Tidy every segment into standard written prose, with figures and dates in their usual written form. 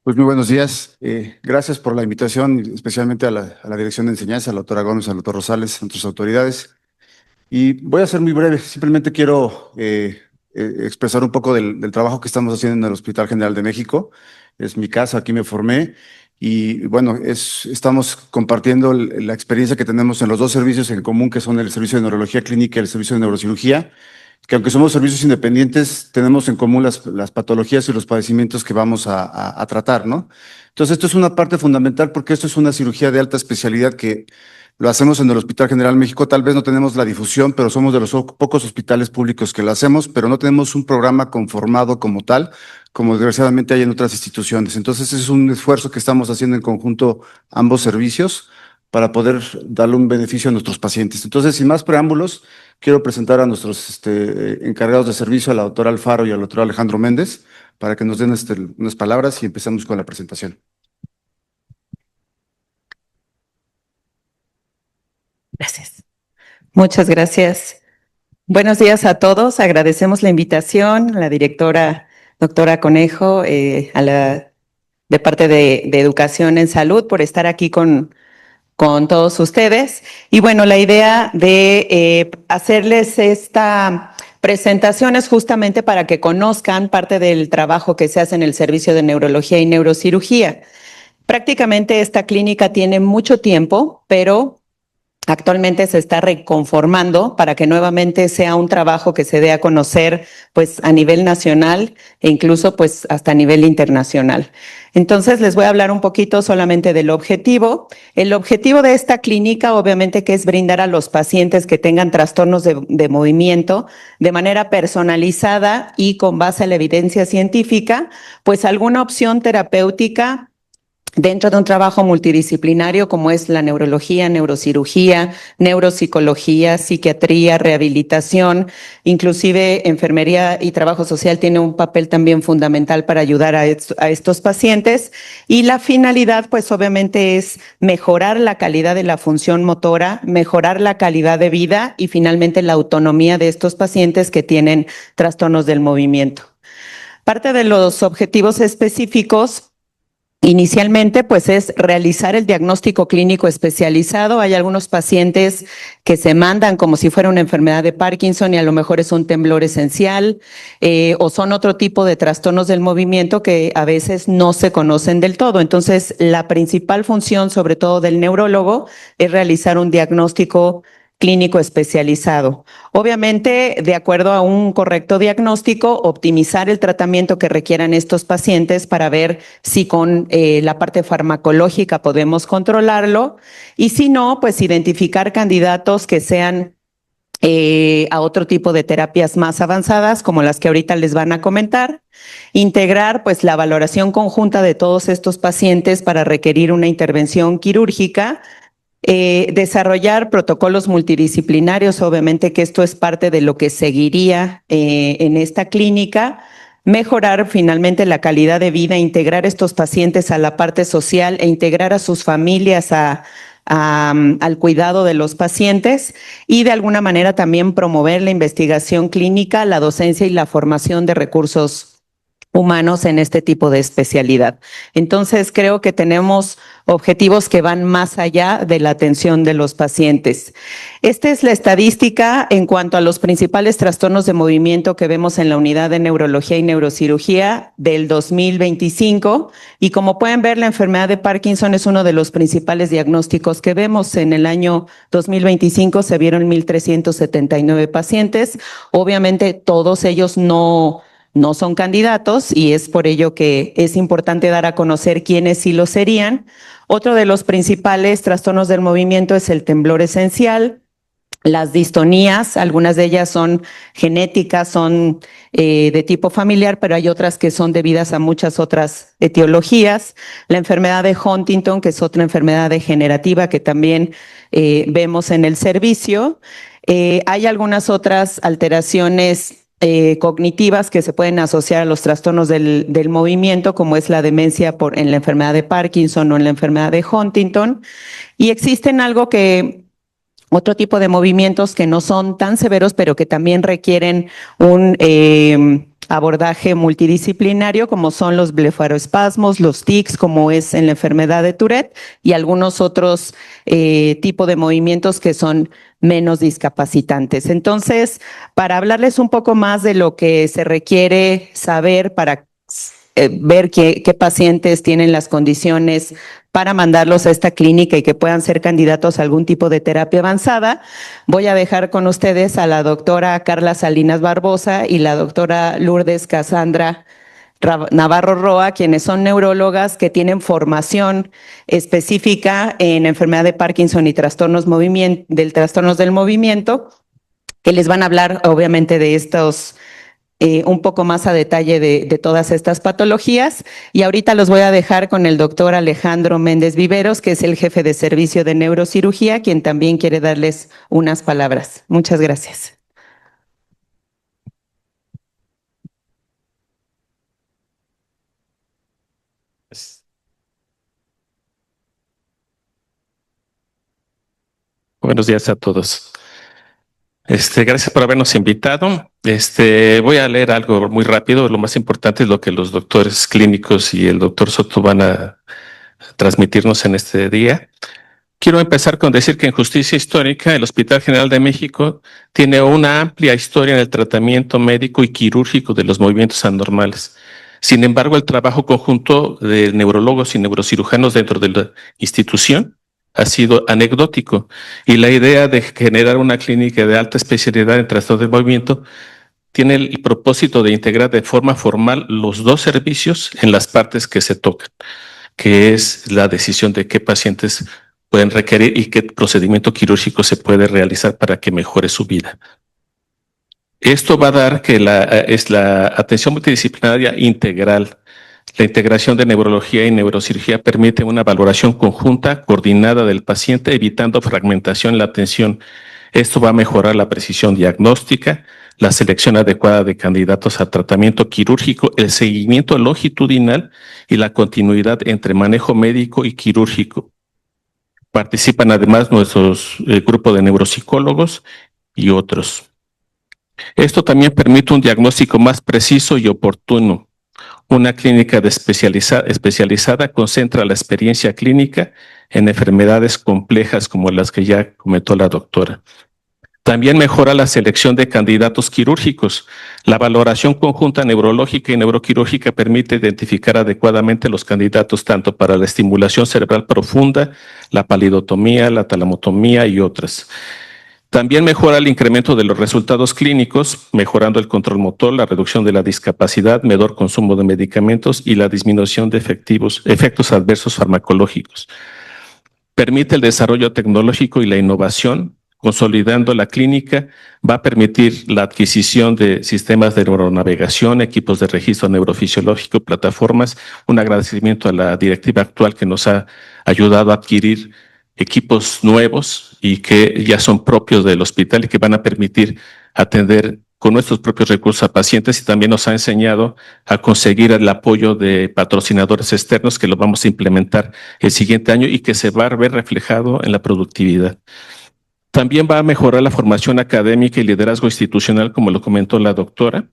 Pues muy buenos días. Gracias por la invitación, especialmente a la Dirección de Enseñanza, a la doctora Gómez, al doctor Rosales, a otras autoridades. Y voy a ser muy breve. Simplemente quiero expresar un poco del trabajo que estamos haciendo en el Hospital General de México. Es mi casa, aquí me formé. Y bueno, estamos compartiendo la experiencia que tenemos en los dos servicios en común, que son el servicio de neurología clínica y el servicio de neurocirugía, que aunque somos servicios independientes, tenemos en común las patologías y los padecimientos que vamos a tratar, ¿no? Entonces, esto es una parte fundamental porque esto es una cirugía de alta especialidad que lo hacemos en el Hospital General México. Tal vez no tenemos la difusión, pero somos de los pocos hospitales públicos que lo hacemos, pero no tenemos un programa conformado como tal, como desgraciadamente hay en otras instituciones. Entonces, ese es un esfuerzo que estamos haciendo en conjunto ambos servicios para poder darle un beneficio a nuestros pacientes. Entonces, sin más preámbulos, quiero presentar a nuestros encargados de servicio, a la doctora Alfaro y al doctor Alejandro Méndez, para que nos den unas palabras y empezamos con la presentación. Gracias. Muchas gracias. Buenos días a todos. Agradecemos la invitación a la directora doctora Conejo, de parte de Educación en Salud, por estar aquí con todos ustedes. Y bueno, la idea de hacerles esta presentación es justamente para que conozcan parte del trabajo que se hace en el servicio de neurología y neurocirugía. Prácticamente esta clínica tiene mucho tiempo, pero actualmente se está reconformando para que nuevamente sea un trabajo que se dé a conocer pues a nivel nacional e incluso pues hasta a nivel internacional. Entonces les voy a hablar un poquito solamente del objetivo. El objetivo de esta clínica obviamente que es brindar a los pacientes que tengan trastornos de movimiento de manera personalizada y con base a la evidencia científica, pues alguna opción terapéutica dentro de un trabajo multidisciplinario como es la neurología, neurocirugía, neuropsicología, psiquiatría, rehabilitación, inclusive enfermería y trabajo social tiene un papel también fundamental para ayudar a estos pacientes. Y la finalidad, pues obviamente es mejorar la calidad de la función motora, mejorar la calidad de vida y finalmente la autonomía de estos pacientes que tienen trastornos del movimiento. Parte de los objetivos específicos inicialmente, pues es realizar el diagnóstico clínico especializado. Hay algunos pacientes que se mandan como si fuera una enfermedad de Parkinson y a lo mejor es un temblor esencial o son otro tipo de trastornos del movimiento que a veces no se conocen del todo. Entonces, la principal función, sobre todo del neurólogo, es realizar un diagnóstico clínico especializado. Obviamente, de acuerdo a un correcto diagnóstico, optimizar el tratamiento que requieran estos pacientes para ver si con la parte farmacológica podemos controlarlo y si no, pues identificar candidatos que sean a otro tipo de terapias más avanzadas, como las que ahorita les van a comentar, integrar pues la valoración conjunta de todos estos pacientes para requerir una intervención quirúrgica, desarrollar protocolos multidisciplinarios, obviamente que esto es parte de lo que seguiría en esta clínica, mejorar finalmente la calidad de vida, integrar estos pacientes a la parte social e integrar a sus familias al cuidado de los pacientes y de alguna manera también promover la investigación clínica, la docencia y la formación de recursos humanos en este tipo de especialidad. Entonces, creo que tenemos objetivos que van más allá de la atención de los pacientes. Esta es la estadística en cuanto a los principales trastornos de movimiento que vemos en la unidad de neurología y neurocirugía del 2025. Y como pueden ver, la enfermedad de Parkinson es uno de los principales diagnósticos que vemos. En el año 2025 se vieron 1,379 pacientes. Obviamente, todos ellos no son candidatos y es por ello que es importante dar a conocer quiénes sí lo serían. Otro de los principales trastornos del movimiento es el temblor esencial, las distonías, algunas de ellas son genéticas, son de tipo familiar, pero hay otras que son debidas a muchas otras etiologías. La enfermedad de Huntington, que es otra enfermedad degenerativa que también vemos en el servicio. Hay algunas otras alteraciones cognitivas que se pueden asociar a los trastornos del movimiento, como es la demencia en la enfermedad de Parkinson o en la enfermedad de Huntington. Y existen otro tipo de movimientos que no son tan severos, pero que también requieren abordaje multidisciplinario, como son los blefaroespasmos, los tics, como es en la enfermedad de Tourette, y algunos otros tipos de movimientos que son menos discapacitantes. Entonces, para hablarles un poco más de lo que se requiere saber para ver qué pacientes tienen las condiciones para mandarlos a esta clínica y que puedan ser candidatos a algún tipo de terapia avanzada, voy a dejar con ustedes a la doctora Carla Salinas Barbosa y la doctora Lourdes Casandra Navarro Roa, quienes son neurólogas que tienen formación específica en enfermedad de Parkinson y trastornos del movimiento, que les van a hablar obviamente de estos un poco más a detalle de todas estas patologías. Y ahorita los voy a dejar con el doctor Alejandro Méndez Viveros, que es el jefe de servicio de neurocirugía, quien también quiere darles unas palabras. Muchas gracias. Buenos días a todos. Gracias por habernos invitado. Voy a leer algo muy rápido. Lo más importante es lo que los doctores clínicos y el doctor Soto van a transmitirnos en este día. Quiero empezar con decir que en Justicia Histórica, el Hospital General de México tiene una amplia historia en el tratamiento médico y quirúrgico de los movimientos anormales. Sin embargo, el trabajo conjunto de neurólogos y neurocirujanos dentro de la institución ha sido anecdótico, y la idea de generar una clínica de alta especialidad en trastornos del movimiento tiene el propósito de integrar de forma formal los dos servicios en las partes que se tocan, que es la decisión de qué pacientes pueden requerir y qué procedimiento quirúrgico se puede realizar para que mejore su vida. Esto va a dar que es la atención multidisciplinaria integral. La integración de neurología y neurocirugía permite una valoración conjunta, coordinada del paciente, evitando fragmentación en la atención. Esto va a mejorar la precisión diagnóstica, la selección adecuada de candidatos a tratamiento quirúrgico, el seguimiento longitudinal y la continuidad entre manejo médico y quirúrgico. Participan además nuestros grupos de neuropsicólogos y otros. Esto también permite un diagnóstico más preciso y oportuno. Una clínica especializada concentra la experiencia clínica en enfermedades complejas como las que ya comentó la doctora. También mejora la selección de candidatos quirúrgicos. La valoración conjunta neurológica y neuroquirúrgica permite identificar adecuadamente los candidatos tanto para la estimulación cerebral profunda, la palidotomía, la talamotomía y otras. También mejora el incremento de los resultados clínicos, mejorando el control motor, la reducción de la discapacidad, menor consumo de medicamentos y la disminución de efectos adversos farmacológicos. Permite el desarrollo tecnológico y la innovación. Consolidando la clínica, va a permitir la adquisición de sistemas de neuronavegación, equipos de registro neurofisiológico, plataformas. Un agradecimiento a la directiva actual que nos ha ayudado a adquirir equipos nuevos y que ya son propios del hospital y que van a permitir atender con nuestros propios recursos a pacientes, y también nos ha enseñado a conseguir el apoyo de patrocinadores externos que lo vamos a implementar el siguiente año y que se va a ver reflejado en la productividad. También va a mejorar la formación académica y liderazgo institucional, como lo comentó la doctora.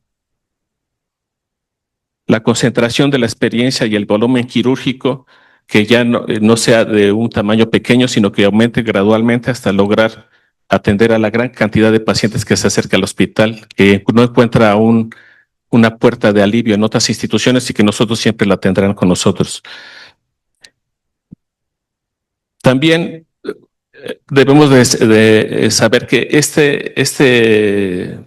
La concentración de la experiencia y el volumen quirúrgico, que ya no sea de un tamaño pequeño, sino que aumente gradualmente hasta lograr atender a la gran cantidad de pacientes que se acerca al hospital, que no encuentra una puerta de alivio en otras instituciones y que nosotros siempre la tendrán con nosotros. También debemos de saber que este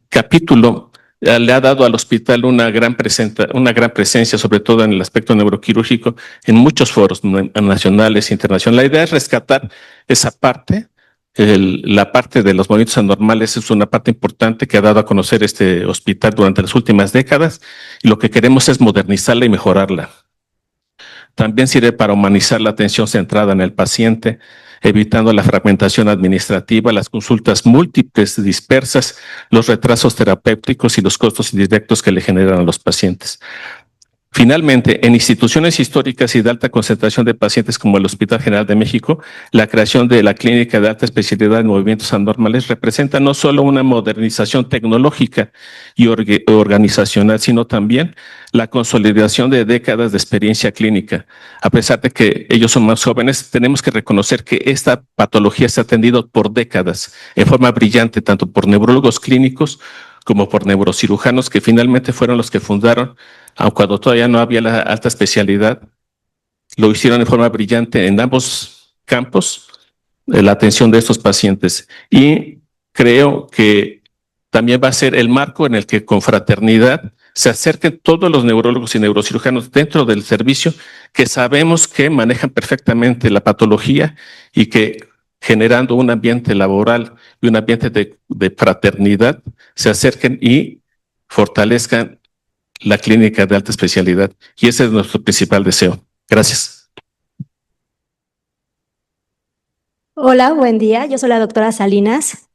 capítulo le ha dado al hospital una gran presencia, sobre todo en el aspecto neuroquirúrgico, en muchos foros nacionales e internacionales. La idea es rescatar esa parte. La parte de los movimientos anormales es una parte importante que ha dado a conocer este hospital durante las últimas décadas, y lo que queremos es modernizarla y mejorarla. También sirve para humanizar la atención centrada en el paciente, evitando la fragmentación administrativa, las consultas múltiples dispersas, los retrasos terapéuticos y los costos indirectos que le generan a los pacientes. Finalmente, en instituciones históricas y de alta concentración de pacientes como el Hospital General de México, la creación de la Clínica de Alta Especialidad en Movimientos Anormales representa no solo una modernización tecnológica y organizacional, sino también la consolidación de décadas de experiencia clínica. A pesar de que ellos son más jóvenes, tenemos que reconocer que esta patología se ha atendido por décadas en forma brillante, tanto por neurólogos clínicos como por neurocirujanos, que finalmente fueron los que fundaron, aun cuando todavía no había la alta especialidad, lo hicieron de forma brillante en ambos campos, la atención de estos pacientes. Y creo que también va a ser el marco en el que con fraternidad se acerquen todos los neurólogos y neurocirujanos dentro del servicio, que sabemos que manejan perfectamente la patología y que generando un ambiente laboral y un ambiente de fraternidad, se acerquen y fortalezcan la clínica de alta especialidad. Y ese es nuestro principal deseo. Gracias. Hola, buen día. Yo soy la doctora Salinas.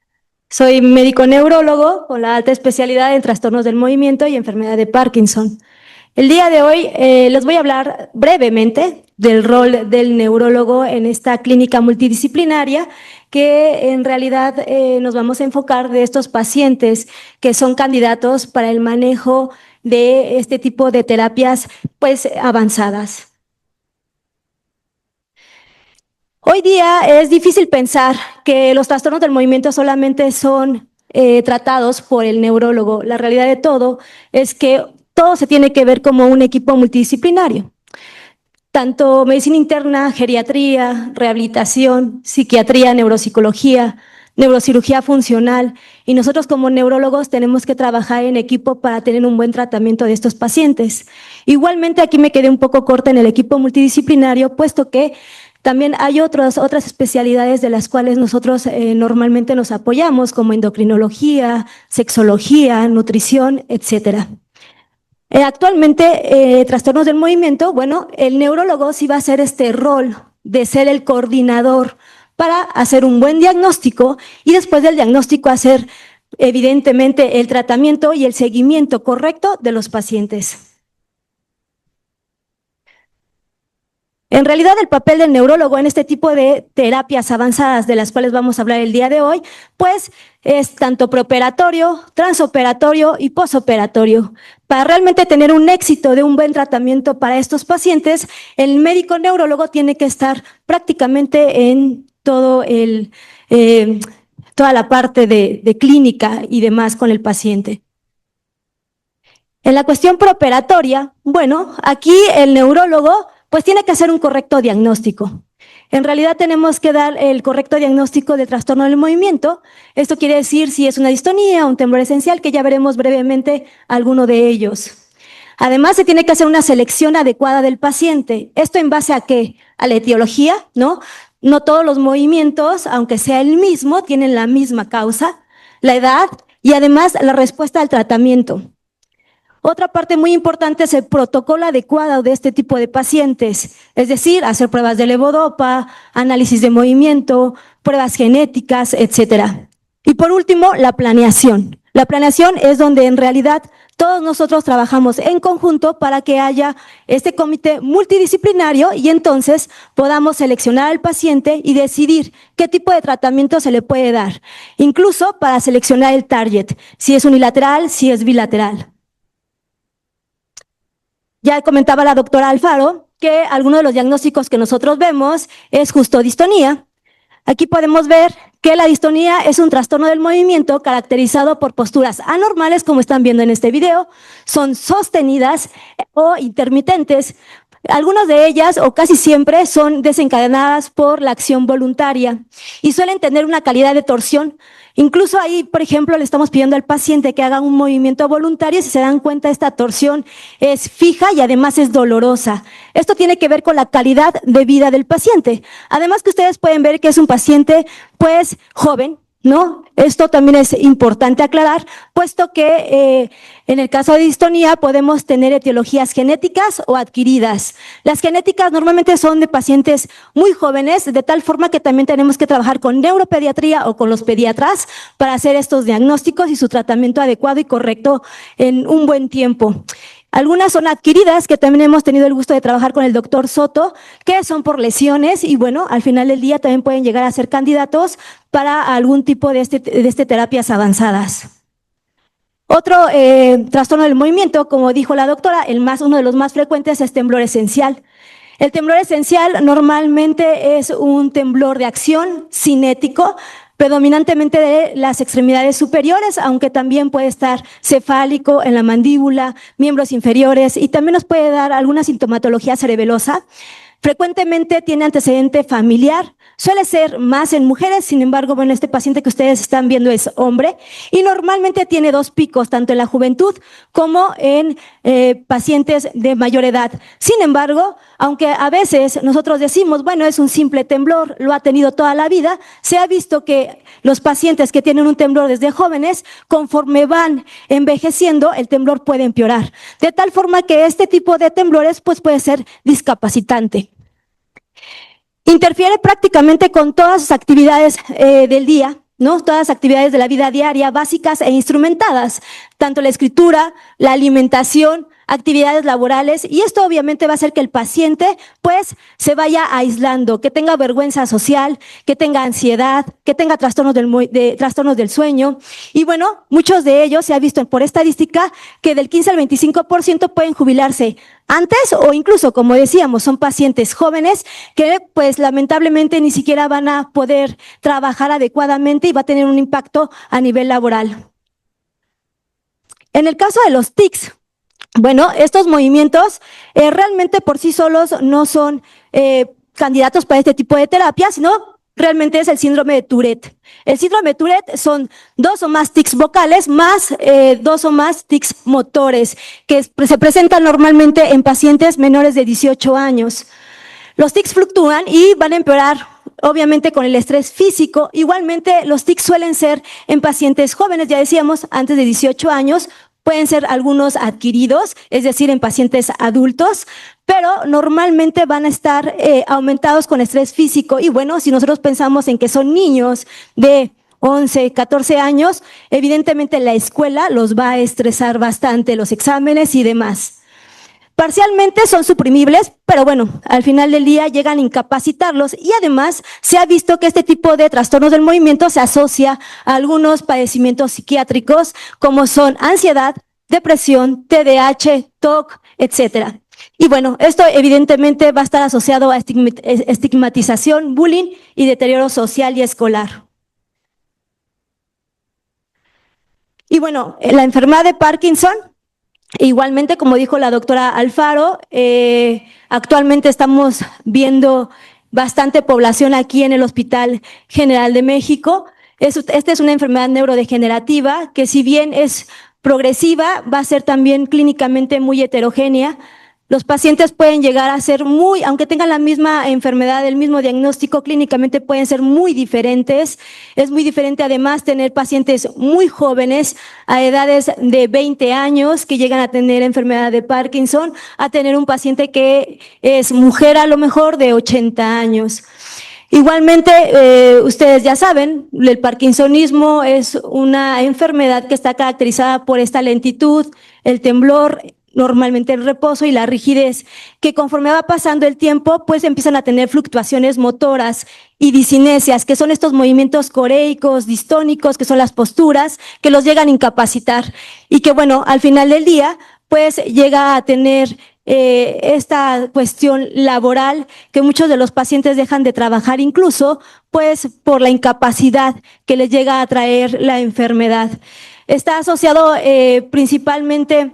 Soy médico neurólogo con la alta especialidad en trastornos del movimiento y enfermedad de Parkinson. El día de hoy les voy a hablar brevemente del rol del neurólogo en esta clínica multidisciplinaria, que en realidad nos vamos a enfocar de estos pacientes que son candidatos para el manejo de este tipo de terapias pues avanzadas. Hoy día es difícil pensar que los trastornos del movimiento solamente son tratados por el neurólogo. La realidad de todo es que todo se tiene que ver como un equipo multidisciplinario. Tanto medicina interna, geriatría, rehabilitación, psiquiatría, neuropsicología, neurocirugía funcional, y nosotros como neurólogos tenemos que trabajar en equipo para tener un buen tratamiento de estos pacientes. Igualmente aquí me quedé un poco corta en el equipo multidisciplinario, puesto que también hay otras especialidades de las cuales nosotros normalmente nos apoyamos, como endocrinología, sexología, nutrición, etcétera. Actualmente, trastornos del movimiento, bueno, el neurólogo sí va a hacer este rol de ser el coordinador para hacer un buen diagnóstico y después del diagnóstico hacer evidentemente el tratamiento y el seguimiento correcto de los pacientes. En realidad, el papel del neurólogo en este tipo de terapias avanzadas de las cuales vamos a hablar el día de hoy, pues es tanto preoperatorio, transoperatorio y posoperatorio. Para realmente tener un éxito de un buen tratamiento para estos pacientes, el médico neurólogo tiene que estar prácticamente en todo toda la parte de clínica y demás con el paciente. En la cuestión preoperatoria, bueno, aquí el neurólogo pues tiene que hacer un correcto diagnóstico. En realidad tenemos que dar el correcto diagnóstico de trastorno del movimiento. Esto quiere decir si es una distonía o un temblor esencial, que ya veremos brevemente alguno de ellos. Además, se tiene que hacer una selección adecuada del paciente. ¿Esto en base a qué? A la etiología, ¿no? No todos los movimientos, aunque sea el mismo, tienen la misma causa, la edad y además la respuesta al tratamiento. Otra parte muy importante es el protocolo adecuado de este tipo de pacientes, es decir, hacer pruebas de levodopa, análisis de movimiento, pruebas genéticas, etcétera. Y por último, la planeación. La planeación es donde en realidad todos nosotros trabajamos en conjunto para que haya este comité multidisciplinario y entonces podamos seleccionar al paciente y decidir qué tipo de tratamiento se le puede dar, incluso para seleccionar el target, si es unilateral, si es bilateral. Ya comentaba la doctora Alfaro que algunos de los diagnósticos que nosotros vemos es justo distonía. Aquí podemos ver que la distonía es un trastorno del movimiento caracterizado por posturas anormales, como están viendo en este video, son sostenidas o intermitentes. Algunas de ellas, o casi siempre, son desencadenadas por la acción voluntaria y suelen tener una calidad de torsión. Incluso ahí, por ejemplo, le estamos pidiendo al paciente que haga un movimiento voluntario. Si se dan cuenta, esta torsión es fija y además es dolorosa. Esto tiene que ver con la calidad de vida del paciente. Además que ustedes pueden ver que es un paciente, pues, joven, ¿no? Esto también es importante aclarar, puesto que en el caso de distonía podemos tener etiologías genéticas o adquiridas. Las genéticas normalmente son de pacientes muy jóvenes, de tal forma que también tenemos que trabajar con neuropediatría o con los pediatras para hacer estos diagnósticos y su tratamiento adecuado y correcto en un buen tiempo. Algunas son adquiridas, que también hemos tenido el gusto de trabajar con el doctor Soto, que son por lesiones y bueno, al final del día también pueden llegar a ser candidatos para algún tipo de terapias avanzadas. Otro trastorno del movimiento, como dijo la doctora, uno de los más frecuentes es temblor esencial. El temblor esencial normalmente es un temblor de acción cinético, predominantemente de las extremidades superiores, aunque también puede estar cefálico en la mandíbula, miembros inferiores y también nos puede dar alguna sintomatología cerebelosa. Frecuentemente tiene antecedente familiar, suele ser más en mujeres, sin embargo, bueno, este paciente que ustedes están viendo es hombre y normalmente tiene 2 picos, tanto en la juventud como en pacientes de mayor edad. Sin embargo, aunque a veces nosotros decimos, bueno, es un simple temblor, lo ha tenido toda la vida, se ha visto que los pacientes que tienen un temblor desde jóvenes, conforme van envejeciendo, el temblor puede empeorar. De tal forma que este tipo de temblores pues, puede ser discapacitante. Interfiere prácticamente con todas sus actividades del día, ¿no? Todas las actividades de la vida diaria, básicas e instrumentadas, tanto la escritura, la alimentación, actividades laborales, y esto obviamente va a hacer que el paciente pues se vaya aislando, que tenga vergüenza social, que tenga ansiedad, que tenga trastornos del sueño. Y bueno, muchos de ellos se ha visto por estadística que del 15 al 25% pueden jubilarse antes o incluso, como decíamos, son pacientes jóvenes que pues lamentablemente ni siquiera van a poder trabajar adecuadamente y va a tener un impacto a nivel laboral. En el caso de los tics, bueno, estos movimientos realmente por sí solos no son candidatos para este tipo de terapia, sino realmente es el síndrome de Tourette. El síndrome de Tourette son 2 o más tics vocales más 2 o más tics motores que se presentan normalmente en pacientes menores de 18 años. Los tics fluctúan y van a empeorar obviamente con el estrés físico. Igualmente los tics suelen ser en pacientes jóvenes, ya decíamos, antes de 18 años, pueden ser algunos adquiridos, es decir, en pacientes adultos, pero normalmente van a estar aumentados con estrés físico. Y bueno, si nosotros pensamos en que son niños de 11, 14 años, evidentemente la escuela los va a estresar bastante, los exámenes y demás. Parcialmente son suprimibles, pero bueno, al final del día llegan a incapacitarlos y además se ha visto que este tipo de trastornos del movimiento se asocia a algunos padecimientos psiquiátricos como son ansiedad, depresión, TDAH, TOC, etcétera. Y bueno, esto evidentemente va a estar asociado a estigmatización, bullying y deterioro social y escolar. Y bueno, la enfermedad de Parkinson, igualmente, como dijo la doctora Alfaro, actualmente estamos viendo bastante población aquí en el Hospital General de México. Esta es una enfermedad neurodegenerativa que si bien es progresiva, va a ser también clínicamente muy heterogénea. Los pacientes pueden llegar a ser aunque tengan la misma enfermedad, el mismo diagnóstico, clínicamente pueden ser muy diferentes. Es muy diferente además tener pacientes muy jóvenes a edades de 20 años que llegan a tener enfermedad de Parkinson, a tener un paciente que es mujer a lo mejor de 80 años. Igualmente, ustedes ya saben, el parkinsonismo es una enfermedad que está caracterizada por esta lentitud, el temblor, normalmente el reposo y la rigidez, que conforme va pasando el tiempo, pues empiezan a tener fluctuaciones motoras y discinesias, que son estos movimientos coreicos, distónicos, que son las posturas, que los llegan a incapacitar y que bueno, al final del día, pues llega a tener esta cuestión laboral que muchos de los pacientes dejan de trabajar incluso pues por la incapacidad que les llega a traer la enfermedad. Está asociado principalmente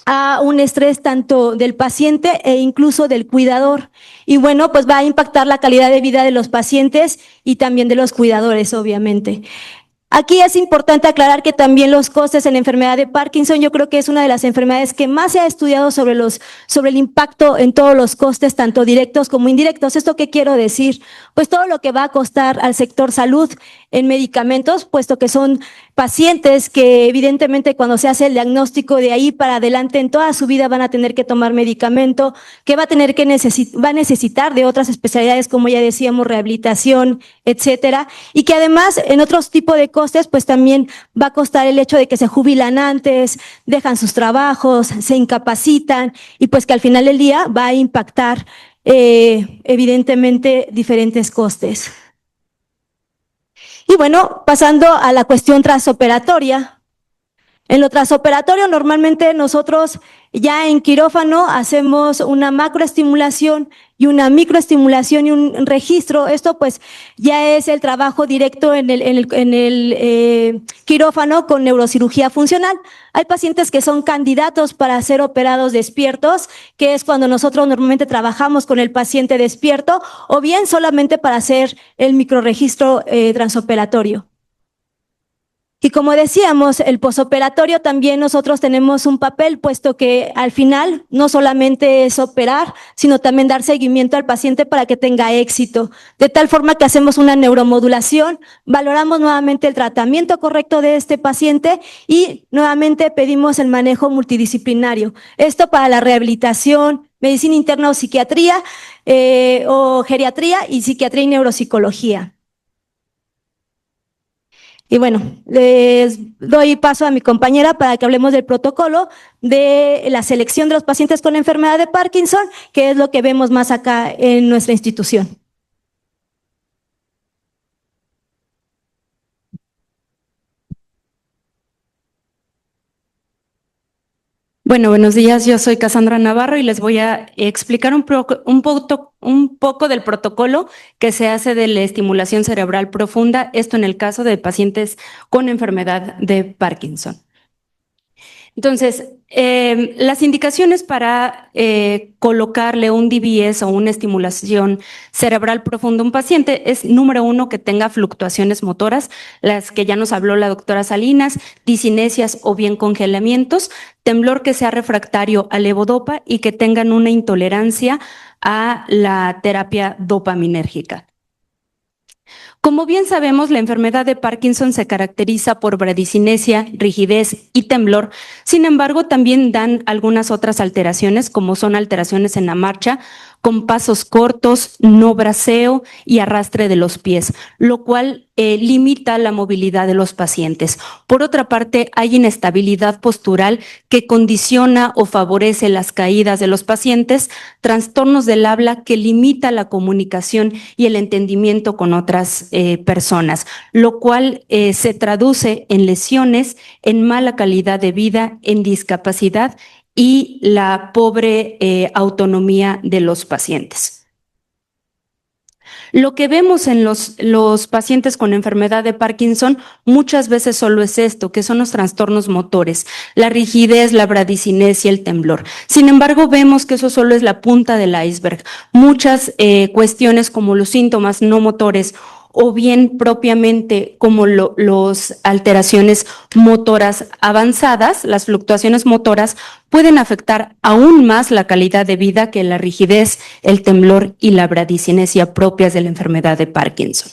a un estrés tanto del paciente e incluso del cuidador. Y bueno, pues va a impactar la calidad de vida de los pacientes y también de los cuidadores, obviamente. Aquí es importante aclarar que también los costes en la enfermedad de Parkinson, yo creo que es una de las enfermedades que más se ha estudiado sobre el impacto en todos los costes, tanto directos como indirectos. ¿Esto qué quiero decir? Pues todo lo que va a costar al sector salud en medicamentos, puesto que son pacientes que evidentemente cuando se hace el diagnóstico de ahí para adelante en toda su vida van a tener que tomar medicamento, que va a necesitar de otras especialidades como ya decíamos, rehabilitación, etcétera, y que además en otros tipos de costes pues también va a costar el hecho de que se jubilan antes, dejan sus trabajos, se incapacitan y pues que al final del día va a impactar evidentemente diferentes costes. Y bueno, pasando a la cuestión transoperatoria. En lo transoperatorio normalmente nosotros ya en quirófano hacemos una macroestimulación y una microestimulación y un registro. Esto pues ya es el trabajo directo en el quirófano con neurocirugía funcional. Hay pacientes que son candidatos para ser operados despiertos, que es cuando nosotros normalmente trabajamos con el paciente despierto, o bien solamente para hacer el microregistro transoperatorio. Y como decíamos, el posoperatorio también nosotros tenemos un papel, puesto que al final no solamente es operar, sino también dar seguimiento al paciente para que tenga éxito. De tal forma que hacemos una neuromodulación, valoramos nuevamente el tratamiento correcto de este paciente y nuevamente pedimos el manejo multidisciplinario. Esto para la rehabilitación, medicina interna o psiquiatría, o geriatría y psiquiatría y neuropsicología. Y bueno, les doy paso a mi compañera para que hablemos del protocolo de la selección de los pacientes con enfermedad de Parkinson, que es lo que vemos más acá en nuestra institución. Bueno, buenos días. Yo soy Cassandra Navarro y les voy a explicar un poco del protocolo que se hace de la estimulación cerebral profunda, esto en el caso de pacientes con enfermedad de Parkinson. Entonces, las indicaciones para colocarle un DBS o una estimulación cerebral profunda a un paciente es, número 1, que tenga fluctuaciones motoras, las que ya nos habló la doctora Salinas, disinesias o bien congelamientos, temblor que sea refractario al levodopa y que tengan una intolerancia a la terapia dopaminérgica. Como bien sabemos, la enfermedad de Parkinson se caracteriza por bradicinesia, rigidez y temblor. Sin embargo, también dan algunas otras alteraciones, como son alteraciones en la marcha, con pasos cortos, no braceo y arrastre de los pies, lo cual limita la movilidad de los pacientes. Por otra parte, hay inestabilidad postural que condiciona o favorece las caídas de los pacientes, trastornos del habla que limita la comunicación y el entendimiento con otras personas, lo cual se traduce en lesiones, en mala calidad de vida, en discapacidad y la pobre autonomía de los pacientes. Lo que vemos en los pacientes con enfermedad de Parkinson muchas veces solo es esto, que son los trastornos motores, la rigidez, la bradicinesia, el temblor. Sin embargo, vemos que eso solo es la punta del iceberg. Muchas cuestiones como los síntomas no motores o bien propiamente como los alteraciones motoras avanzadas, las fluctuaciones motoras pueden afectar aún más la calidad de vida que la rigidez, el temblor y la bradicinesia propias de la enfermedad de Parkinson.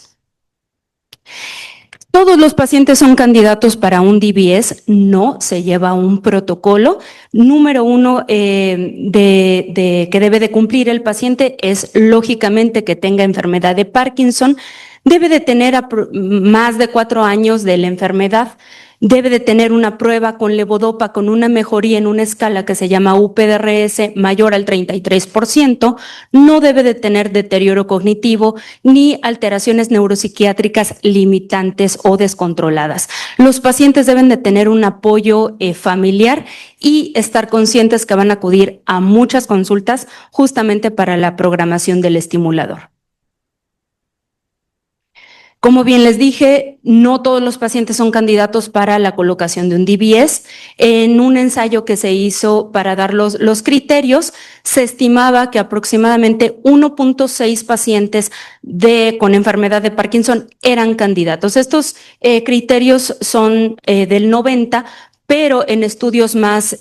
¿Todos los pacientes son candidatos para un DBS? No, se lleva un protocolo. Número 1 que debe de cumplir el paciente es lógicamente que tenga enfermedad de Parkinson. Debe de tener más de 4 años de la enfermedad, debe de tener una prueba con levodopa con una mejoría en una escala que se llama UPDRS mayor al 33%, no debe de tener deterioro cognitivo ni alteraciones neuropsiquiátricas limitantes o descontroladas. Los pacientes deben de tener un apoyo familiar y estar conscientes que van a acudir a muchas consultas justamente para la programación del estimulador. Como bien les dije, no todos los pacientes son candidatos para la colocación de un DBS. En un ensayo que se hizo para dar los criterios, se estimaba que aproximadamente 1.6 pacientes con enfermedad de Parkinson eran candidatos. Estos criterios son del 90, pero en estudios más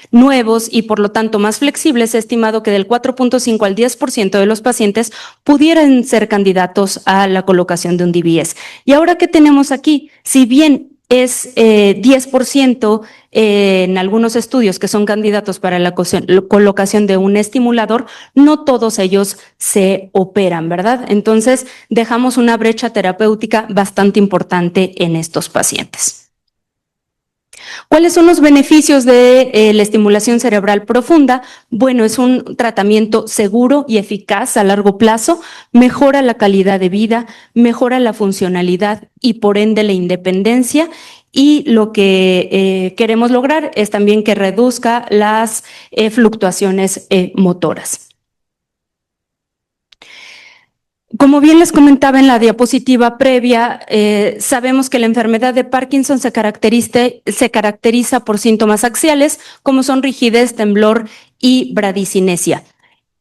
nuevos y por lo tanto más flexibles, se ha estimado que del 4.5 al 10% de los pacientes pudieran ser candidatos a la colocación de un DBS. Y ahora, ¿qué tenemos aquí? Si bien es 10% en algunos estudios que son candidatos para la colocación de un estimulador, no todos ellos se operan, ¿verdad? Entonces, dejamos una brecha terapéutica bastante importante en estos pacientes. ¿Cuáles son los beneficios de la estimulación cerebral profunda? Bueno, es un tratamiento seguro y eficaz a largo plazo, mejora la calidad de vida, mejora la funcionalidad y por ende la independencia, y lo que queremos lograr es también que reduzca las fluctuaciones motoras. Como bien les comentaba en la diapositiva previa, sabemos que la enfermedad de Parkinson se caracteriza por síntomas axiales, como son rigidez, temblor y bradicinesia.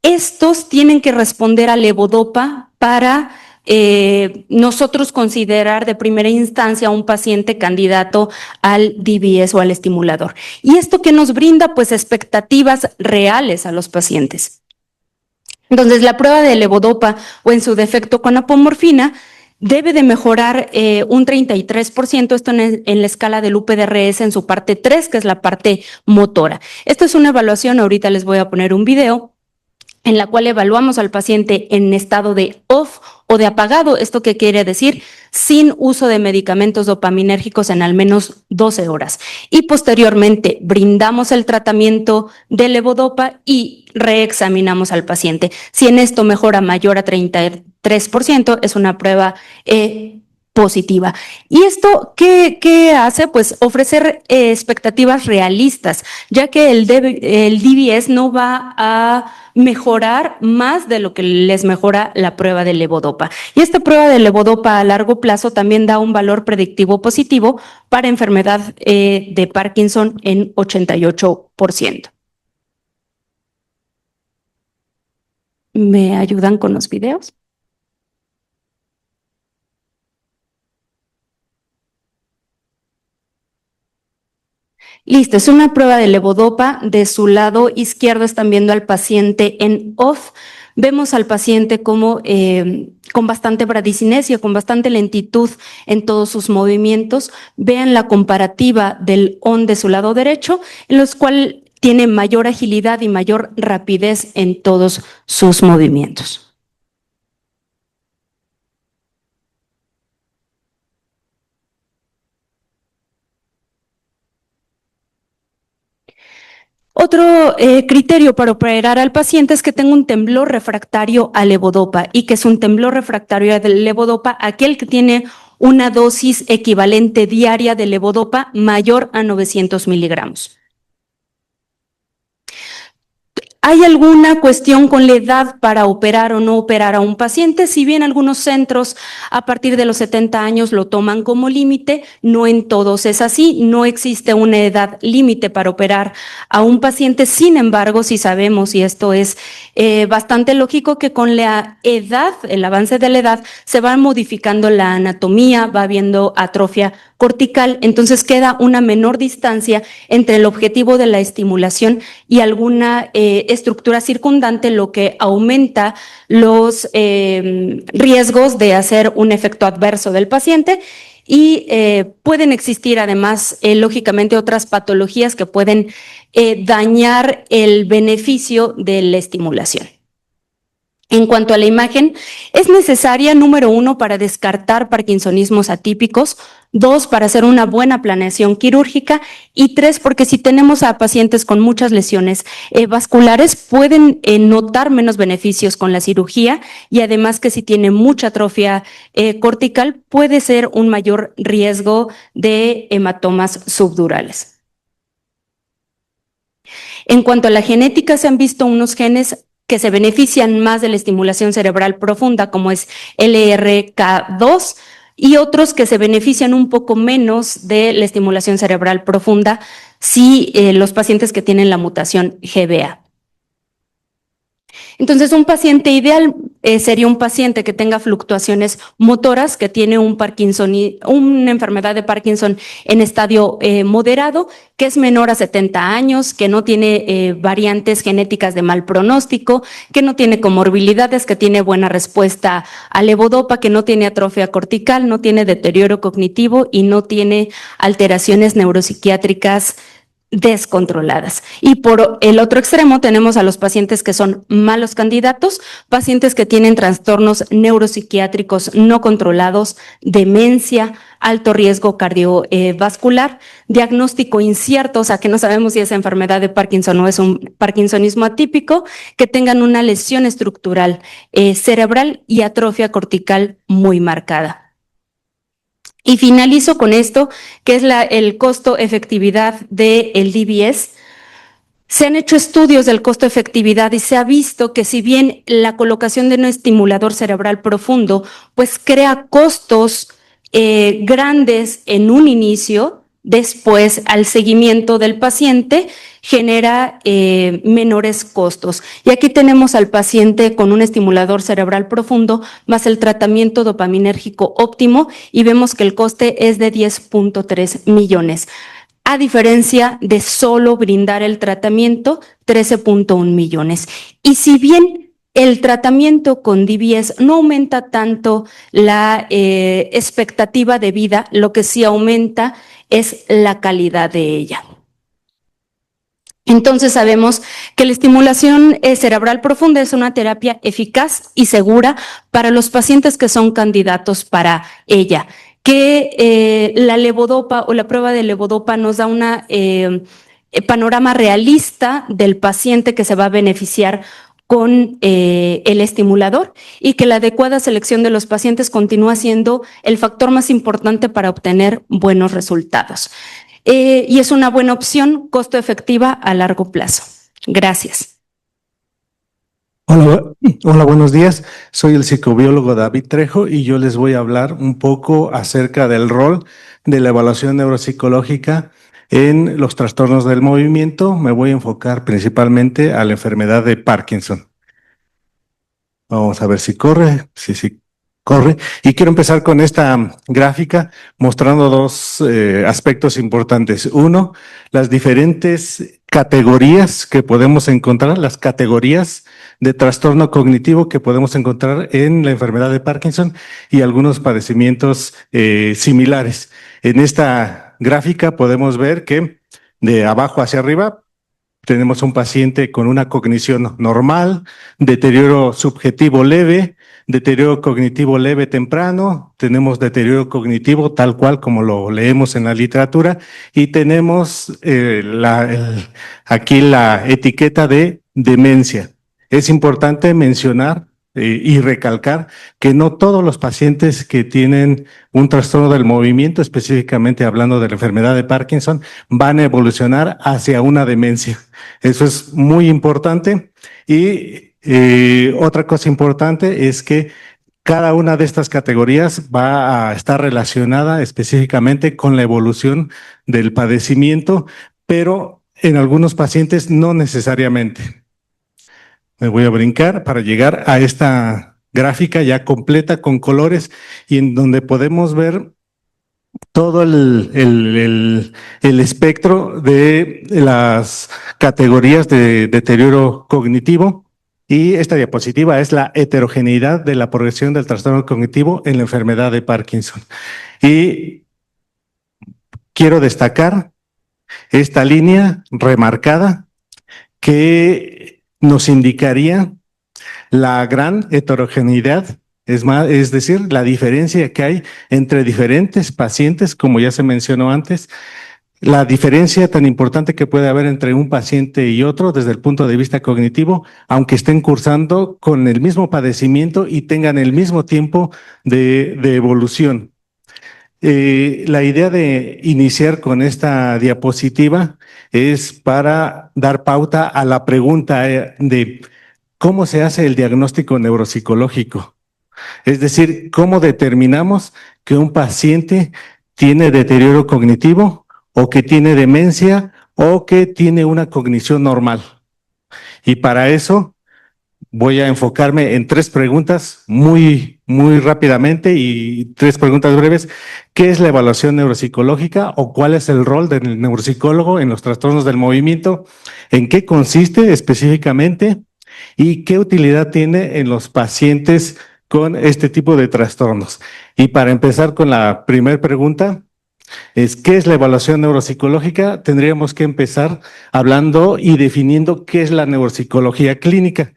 Estos tienen que responder a levodopa para nosotros considerar de primera instancia a un paciente candidato al DBS o al estimulador. ¿Y esto qué nos brinda? Pues expectativas reales a los pacientes. Entonces, la prueba de levodopa o en su defecto con apomorfina debe de mejorar un 33%, esto en la escala del UPDRS en su parte 3, que es la parte motora. Esto es una evaluación, ahorita les voy a poner un video, en la cual evaluamos al paciente en estado de off o de apagado. ¿Esto qué quiere decir? Sin uso de medicamentos dopaminérgicos en al menos 12 horas. Y posteriormente brindamos el tratamiento de levodopa y reexaminamos al paciente. Si en esto mejora mayor a 33%, es una prueba positiva. ¿Y esto qué hace? Pues ofrecer expectativas realistas, ya que el DBS no va a mejorar más de lo que les mejora la prueba de levodopa. Y esta prueba de levodopa a largo plazo también da un valor predictivo positivo para enfermedad de Parkinson en 88%. ¿Me ayudan con los videos? Listo, es una prueba de levodopa. De su lado izquierdo están viendo al paciente en off. Vemos al paciente como con bastante bradicinesia, con bastante lentitud en todos sus movimientos. Vean la comparativa del on de su lado derecho, en los cuales tiene mayor agilidad y mayor rapidez en todos sus movimientos. Otro criterio para operar al paciente es que tenga un temblor refractario a levodopa, y que es un temblor refractario a levodopa aquel que tiene una dosis equivalente diaria de levodopa mayor a 900 miligramos. ¿Hay alguna cuestión con la edad para operar o no operar a un paciente? Si bien algunos centros a partir de los 70 años lo toman como límite, no en todos es así. No existe una edad límite para operar a un paciente. Sin embargo, sí sabemos, y esto es bastante lógico, que con la edad, el avance de la edad, se va modificando la anatomía, va habiendo atrofia cortical, entonces queda una menor distancia entre el objetivo de la estimulación y alguna estructura circundante, lo que aumenta los riesgos de hacer un efecto adverso del paciente. Y pueden existir además, lógicamente, otras patologías que pueden dañar el beneficio de la estimulación. En cuanto a la imagen, es necesaria, número 1, para descartar parkinsonismos atípicos, 2, para hacer una buena planeación quirúrgica, y 3, porque si tenemos a pacientes con muchas lesiones vasculares, pueden notar menos beneficios con la cirugía, y además que si tiene mucha atrofia cortical, puede ser un mayor riesgo de hematomas subdurales. En cuanto a la genética, se han visto unos genes que se benefician más de la estimulación cerebral profunda, como es LRK2, y otros que se benefician un poco menos de la estimulación cerebral profunda si los pacientes que tienen la mutación GBA. Entonces, un paciente ideal sería un paciente que tenga fluctuaciones motoras, que tiene una enfermedad de Parkinson en estadio moderado, que es menor a 70 años, que no tiene variantes genéticas de mal pronóstico, que no tiene comorbilidades, que tiene buena respuesta a levodopa, que no tiene atrofia cortical, no tiene deterioro cognitivo y no tiene alteraciones neuropsiquiátricas descontroladas. Y por el otro extremo tenemos a los pacientes que son malos candidatos, pacientes que tienen trastornos neuropsiquiátricos no controlados, demencia, alto riesgo cardiovascular, diagnóstico incierto, o sea que no sabemos si es enfermedad de Parkinson o es un parkinsonismo atípico, que tengan una lesión estructural cerebral y atrofia cortical muy marcada. Y finalizo con esto, que es el costo-efectividad del DBS. Se han hecho estudios del costo-efectividad y se ha visto que si bien la colocación de un estimulador cerebral profundo pues crea costos grandes en un inicio, después al seguimiento del paciente genera menores costos. Y aquí tenemos al paciente con un estimulador cerebral profundo más el tratamiento dopaminérgico óptimo y vemos que el coste es de 10.3 millones. A diferencia de solo brindar el tratamiento, 13.1 millones. Y si bien el tratamiento con DBS no aumenta tanto la expectativa de vida, lo que sí aumenta es la calidad de ella. Entonces sabemos que la estimulación cerebral profunda es una terapia eficaz y segura para los pacientes que son candidatos para ella, que la levodopa o la prueba de levodopa nos da una panorama realista del paciente que se va a beneficiar con el estimulador y que la adecuada selección de los pacientes continúa siendo el factor más importante para obtener buenos resultados. Y es una buena opción, costo efectiva a largo plazo. Gracias. Hola, buenos días. Soy el psicobiólogo David Trejo y yo les voy a hablar un poco acerca del rol de la evaluación neuropsicológica en los trastornos del movimiento. Me voy a enfocar principalmente a la enfermedad de Parkinson. Vamos a ver si corre. Sí, corre. Y quiero empezar con esta gráfica mostrando dos aspectos importantes. Uno, las diferentes categorías que podemos encontrar, las categorías de trastorno cognitivo que podemos encontrar en la enfermedad de Parkinson y algunos padecimientos similares. En esta gráfica podemos ver que de abajo hacia arriba tenemos un paciente con una cognición normal, deterioro subjetivo leve, deterioro cognitivo leve temprano, tenemos deterioro cognitivo tal cual como lo leemos en la literatura y tenemos aquí la etiqueta de demencia. Es importante mencionar y recalcar que no todos los pacientes que tienen un trastorno del movimiento, específicamente hablando de la enfermedad de Parkinson, van a evolucionar hacia una demencia. Eso es muy importante. Y otra cosa importante es que cada una de estas categorías va a estar relacionada específicamente con la evolución del padecimiento, pero en algunos pacientes no necesariamente. Me voy a brincar para llegar a esta gráfica ya completa con colores y en donde podemos ver todo el espectro de las categorías de deterioro cognitivo. Y esta diapositiva es la heterogeneidad de la progresión del trastorno cognitivo en la enfermedad de Parkinson. Y quiero destacar esta línea remarcada que nos indicaría la gran heterogeneidad, es decir, la diferencia que hay entre diferentes pacientes, como ya se mencionó antes, la diferencia tan importante que puede haber entre un paciente y otro desde el punto de vista cognitivo, aunque estén cursando con el mismo padecimiento y tengan el mismo tiempo de evolución. La idea de iniciar con esta diapositiva es para dar pauta a la pregunta de cómo se hace el diagnóstico neuropsicológico. Es decir, cómo determinamos que un paciente tiene deterioro cognitivo o que tiene demencia o que tiene una cognición normal. Y para eso voy a enfocarme en 3 preguntas muy rápidamente y 3 preguntas breves. ¿Qué es la evaluación neuropsicológica o cuál es el rol del neuropsicólogo en los trastornos del movimiento? ¿En qué consiste específicamente? ¿Y qué utilidad tiene en los pacientes con este tipo de trastornos? Y para empezar con la primera pregunta, ¿qué es la evaluación neuropsicológica? Tendríamos que empezar hablando y definiendo qué es la neuropsicología clínica.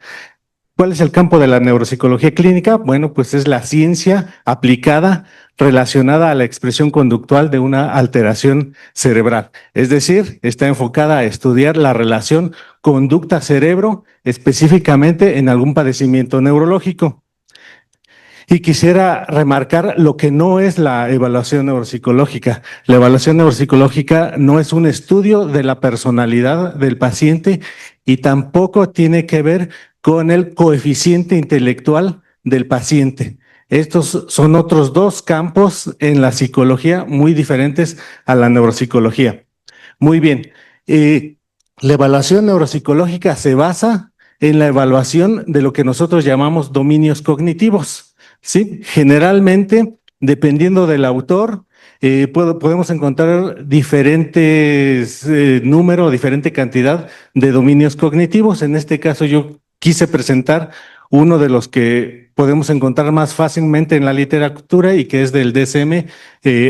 ¿Cuál es el campo de la neuropsicología clínica? Bueno, pues es la ciencia aplicada relacionada a la expresión conductual de una alteración cerebral. Es decir, está enfocada a estudiar la relación conducta-cerebro, específicamente en algún padecimiento neurológico. Y quisiera remarcar lo que no es la evaluación neuropsicológica. La evaluación neuropsicológica no es un estudio de la personalidad del paciente y tampoco tiene que ver con el coeficiente intelectual del paciente. Estos son otros 2 campos en la psicología muy diferentes a la neuropsicología. Muy bien. La evaluación neuropsicológica se basa en la evaluación de lo que nosotros llamamos dominios cognitivos. Sí, generalmente, dependiendo del autor, podemos encontrar diferentes número, diferente cantidad de dominios cognitivos. En este caso, yo quise presentar uno de los que podemos encontrar más fácilmente en la literatura y que es del DSM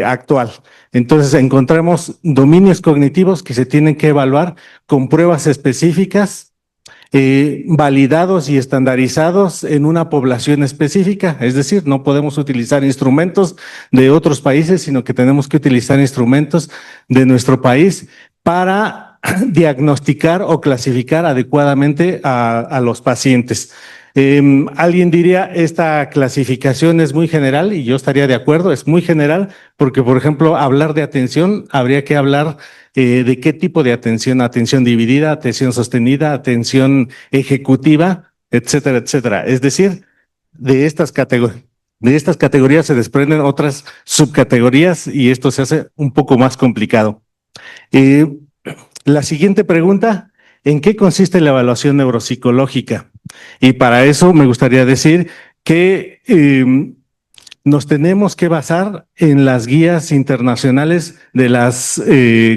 actual. Entonces, encontramos dominios cognitivos que se tienen que evaluar con pruebas específicas, validados y estandarizados en una población específica. Es decir, no podemos utilizar instrumentos de otros países, sino que tenemos que utilizar instrumentos de nuestro país para diagnosticar o clasificar adecuadamente a los pacientes. Alguien diría, esta clasificación es muy general y yo estaría de acuerdo, es muy general porque, por ejemplo, hablar de atención, habría que hablar de qué tipo de atención, atención dividida, atención sostenida, atención ejecutiva, etcétera, etcétera. Es decir, de estas categorías se desprenden otras subcategorías y esto se hace un poco más complicado. La siguiente pregunta, ¿en qué consiste la evaluación neuropsicológica? Y para eso me gustaría decir que nos tenemos que basar en las guías internacionales de los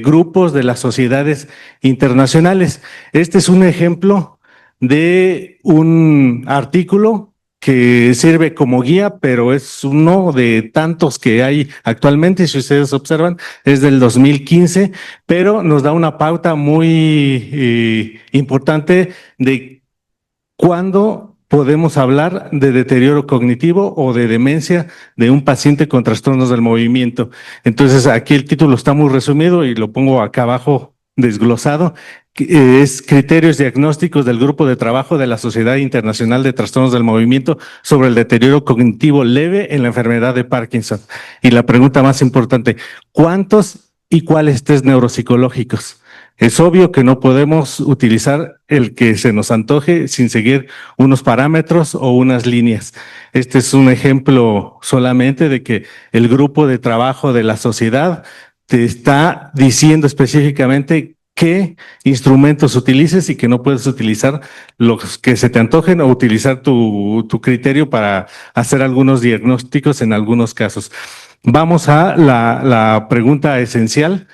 grupos de las sociedades internacionales. Este es un ejemplo de un artículo que sirve como guía, pero es uno de tantos que hay actualmente. Si ustedes observan, es del 2015, pero nos da una pauta muy importante de cuándo podemos hablar de deterioro cognitivo o de demencia de un paciente con trastornos del movimiento. Entonces, aquí el título está muy resumido y lo pongo acá abajo desglosado. Es criterios diagnósticos del grupo de trabajo de la Sociedad Internacional de Trastornos del Movimiento sobre el deterioro cognitivo leve en la enfermedad de Parkinson. Y la pregunta más importante, ¿cuántos y cuáles test neuropsicológicos? Es obvio que no podemos utilizar el que se nos antoje sin seguir unos parámetros o unas líneas. Este es un ejemplo solamente de que el grupo de trabajo de la sociedad te está diciendo específicamente qué instrumentos utilices y que no puedes utilizar los que se te antojen o utilizar tu criterio para hacer algunos diagnósticos en algunos casos. Vamos a la pregunta esencial,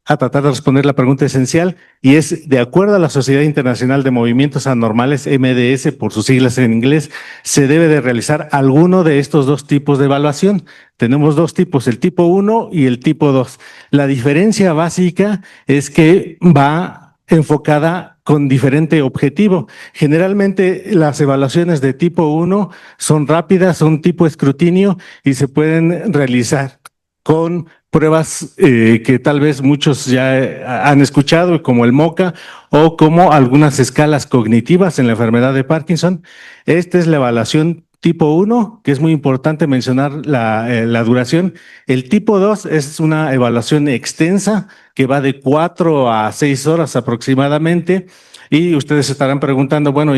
a tratar de responder la pregunta esencial, y es, de acuerdo a la Sociedad Internacional de Movimientos Anormales, MDS, por sus siglas en inglés, se debe de realizar alguno de estos 2 tipos de evaluación. Tenemos 2 tipos, el tipo 1 y el tipo 2. La diferencia básica es que va enfocada con diferente objetivo. Generalmente las evaluaciones de tipo 1 son rápidas, son tipo escrutinio y se pueden realizar con pruebas que tal vez muchos ya han escuchado, como el MoCA o como algunas escalas cognitivas en la enfermedad de Parkinson. Esta es la evaluación tipo 1, que es muy importante mencionar la duración. El tipo 2 es una evaluación extensa que va de 4 a 6 horas aproximadamente. Y ustedes se estarán preguntando, bueno,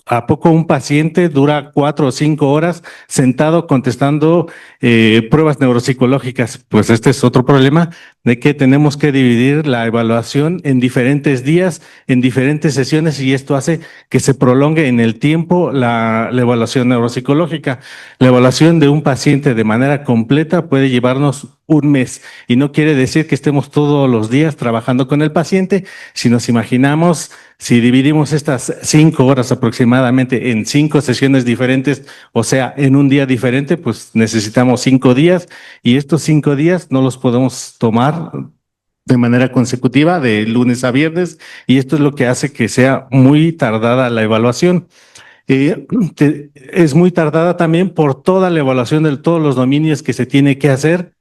¿A poco un paciente dura 4 o 5 horas sentado contestando pruebas neuropsicológicas? Pues este es otro problema de que tenemos que dividir la evaluación en diferentes días, en diferentes sesiones, y esto hace que se prolongue en el tiempo la evaluación neuropsicológica. La evaluación de un paciente de manera completa puede llevarnos un mes, y no quiere decir que estemos todos los días trabajando con el paciente. Si nos imaginamos, si dividimos estas 5 horas aproximadamente en 5 sesiones diferentes, o sea, en un día diferente, pues necesitamos 5 días, y estos 5 días no los podemos tomar de manera consecutiva de lunes a viernes, y esto es lo que hace que sea muy tardada la evaluación. Es muy tardada también por toda la evaluación de todos los dominios que se tiene que hacer,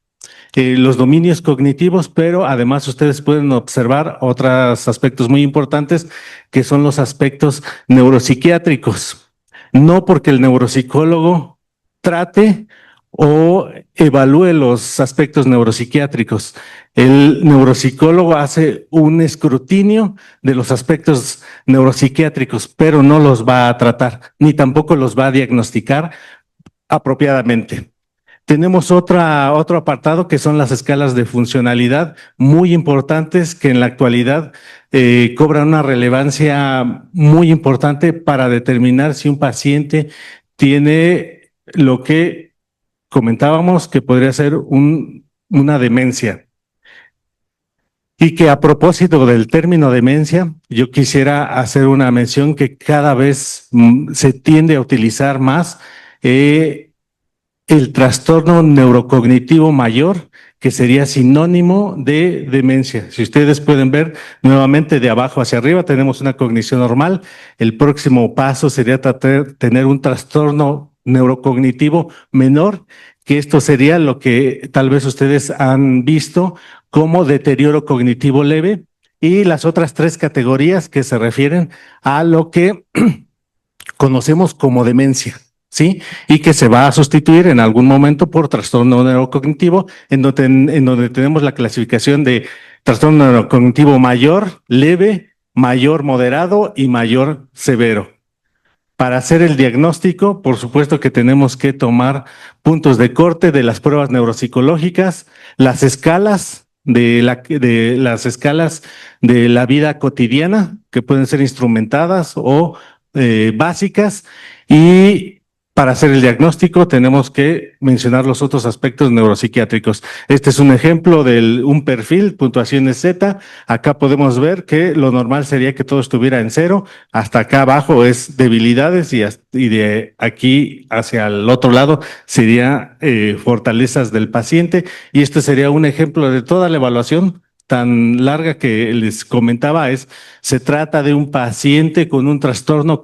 los dominios cognitivos, pero además ustedes pueden observar otros aspectos muy importantes, que son los aspectos neuropsiquiátricos. No porque el neuropsicólogo trate o evalúe los aspectos neuropsiquiátricos. El neuropsicólogo hace un escrutinio de los aspectos neuropsiquiátricos, pero no los va a tratar, ni tampoco los va a diagnosticar apropiadamente. Tenemos otro apartado que son las escalas de funcionalidad, muy importantes, que en la actualidad cobran una relevancia muy importante para determinar si un paciente tiene lo que comentábamos que podría ser una demencia. Y que a propósito del término demencia, yo quisiera hacer una mención que cada vez se tiende a utilizar más el trastorno neurocognitivo mayor, que sería sinónimo de demencia. Si ustedes pueden ver nuevamente de abajo hacia arriba, tenemos una cognición normal. El próximo paso sería tener un trastorno neurocognitivo menor, que esto sería lo que tal vez ustedes han visto como deterioro cognitivo leve, y las otras 3 categorías que se refieren a lo que conocemos como demencia, ¿sí? Y que se va a sustituir en algún momento por trastorno neurocognitivo, en donde tenemos la clasificación de trastorno neurocognitivo mayor, leve, mayor moderado y mayor severo. Para hacer el diagnóstico, por supuesto que tenemos que tomar puntos de corte de las pruebas neuropsicológicas, las escalas de las escalas de la vida cotidiana, que pueden ser instrumentadas o básicas, y para hacer el diagnóstico tenemos que mencionar los otros aspectos neuropsiquiátricos. Este es un ejemplo de un perfil, puntuaciones Z. Acá podemos ver que lo normal sería que todo estuviera en 0. Hasta acá abajo es debilidades, y de aquí hacia el otro lado sería fortalezas del paciente. Y este sería un ejemplo de toda la evaluación tan larga que les comentaba. Se trata de un paciente con un trastorno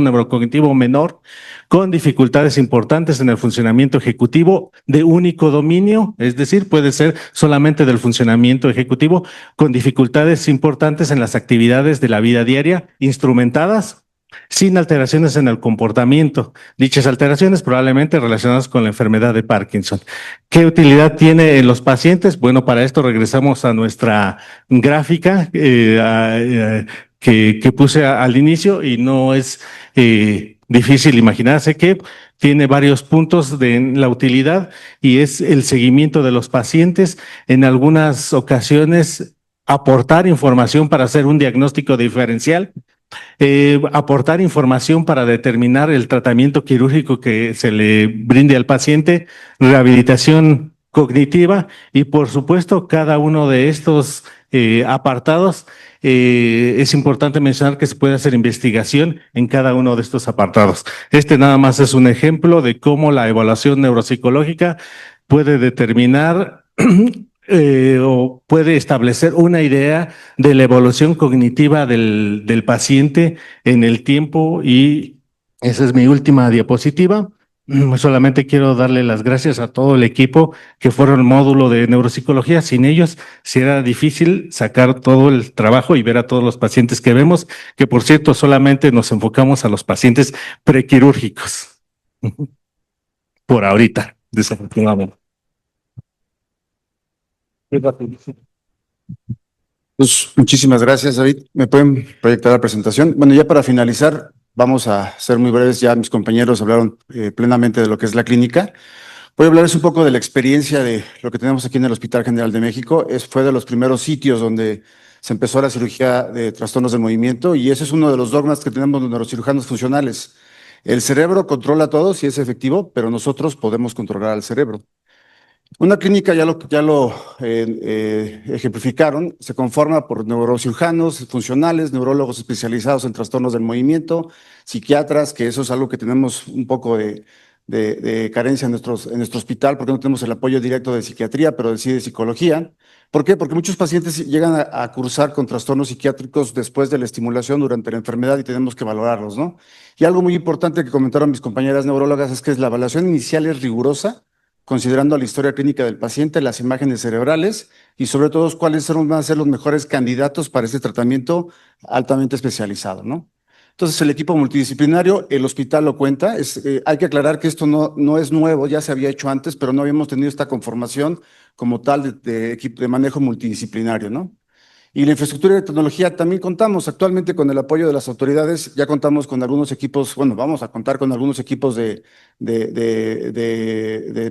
neurocognitivo menor, con dificultades importantes en el funcionamiento ejecutivo de único dominio, es decir, puede ser solamente del funcionamiento ejecutivo, con dificultades importantes en las actividades de la vida diaria, instrumentadas, sin alteraciones en el comportamiento. Dichas alteraciones probablemente relacionadas con la enfermedad de Parkinson. ¿Qué utilidad tiene en los pacientes? Bueno, para esto regresamos a nuestra gráfica que puse al inicio, y no es difícil imaginarse que tiene varios puntos de la utilidad, y es el seguimiento de los pacientes, en algunas ocasiones aportar información para hacer un diagnóstico diferencial, aportar información para determinar el tratamiento quirúrgico que se le brinde al paciente, rehabilitación cognitiva, y por supuesto cada uno de estos apartados. Es importante mencionar que se puede hacer investigación en cada uno de estos apartados. Este nada más es un ejemplo de cómo la evaluación neuropsicológica puede determinar o puede establecer una idea de la evolución cognitiva del paciente en el tiempo. Y esa es mi última diapositiva. Solamente quiero darle las gracias a todo el equipo que fueron el módulo de neuropsicología. Sin ellos, será difícil sacar todo el trabajo y ver a todos los pacientes que vemos, que por cierto, solamente nos enfocamos a los pacientes prequirúrgicos. Por ahorita, desafortunadamente. Pues muchísimas gracias, David. ¿Me pueden proyectar la presentación? Bueno, ya para finalizar, vamos a ser muy breves. Ya mis compañeros hablaron plenamente de lo que es la clínica. Voy a hablarles un poco de la experiencia de lo que tenemos aquí en el Hospital General de México. Fue de los primeros sitios donde se empezó la cirugía de trastornos del movimiento y ese es uno de los dogmas que tenemos los neurocirujanos funcionales. El cerebro controla a todos y es efectivo, pero nosotros podemos controlar al cerebro. Una clínica, ya lo ejemplificaron, se conforma por neurocirujanos funcionales, neurólogos especializados en trastornos del movimiento, psiquiatras, que eso es algo que tenemos un poco de carencia en nuestro hospital, porque no tenemos el apoyo directo de psiquiatría, pero sí de psicología. ¿Por qué? Porque muchos pacientes llegan a cursar con trastornos psiquiátricos después de la estimulación durante la enfermedad y tenemos que valorarlos, ¿no? Y algo muy importante que comentaron mis compañeras neurólogas es que la evaluación inicial es rigurosa, considerando la historia clínica del paciente, las imágenes cerebrales y sobre todo cuáles van a ser los mejores candidatos para este tratamiento altamente especializado, ¿no? Entonces, el equipo multidisciplinario, el hospital lo cuenta. Hay que aclarar que esto no es nuevo, ya se había hecho antes, pero no habíamos tenido esta conformación como tal de equipo de manejo multidisciplinario, ¿no? Y la infraestructura de tecnología también contamos actualmente con el apoyo de las autoridades, ya contamos con algunos equipos, bueno, vamos a contar con algunos equipos de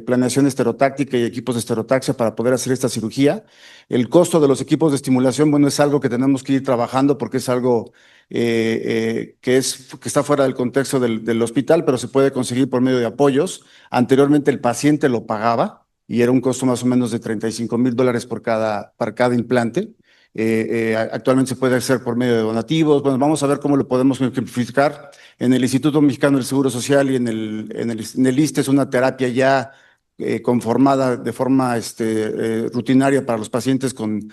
planeación estereotáctica y equipos de estereotaxia para poder hacer esta cirugía. El costo de los equipos de estimulación, bueno, es algo que tenemos que ir trabajando porque es algo que está fuera del contexto del hospital, pero se puede conseguir por medio de apoyos. Anteriormente el paciente lo pagaba y era un costo más o menos de $35,000 para cada implante. Actualmente se puede hacer por medio de donativos. Bueno, vamos a ver cómo lo podemos ejemplificar. En el Instituto Mexicano del Seguro Social y en el ISSSTE es una terapia ya conformada de forma rutinaria para los pacientes con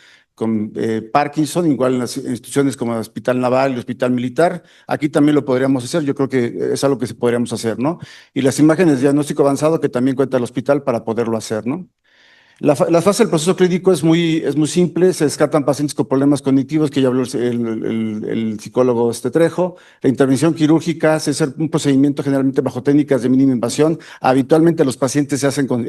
Parkinson, igual en las instituciones como el Hospital Naval y el Hospital Militar. Aquí también lo podríamos hacer, yo creo que es algo que podríamos hacer, ¿no? Y las imágenes de diagnóstico avanzado que también cuenta el hospital para poderlo hacer, ¿no? La fase del proceso clínico es muy simple, se descartan pacientes con problemas cognitivos, que ya habló el psicólogo Trejo. La intervención quirúrgica es un procedimiento generalmente bajo técnicas de mínima invasión. Habitualmente los pacientes se hacen con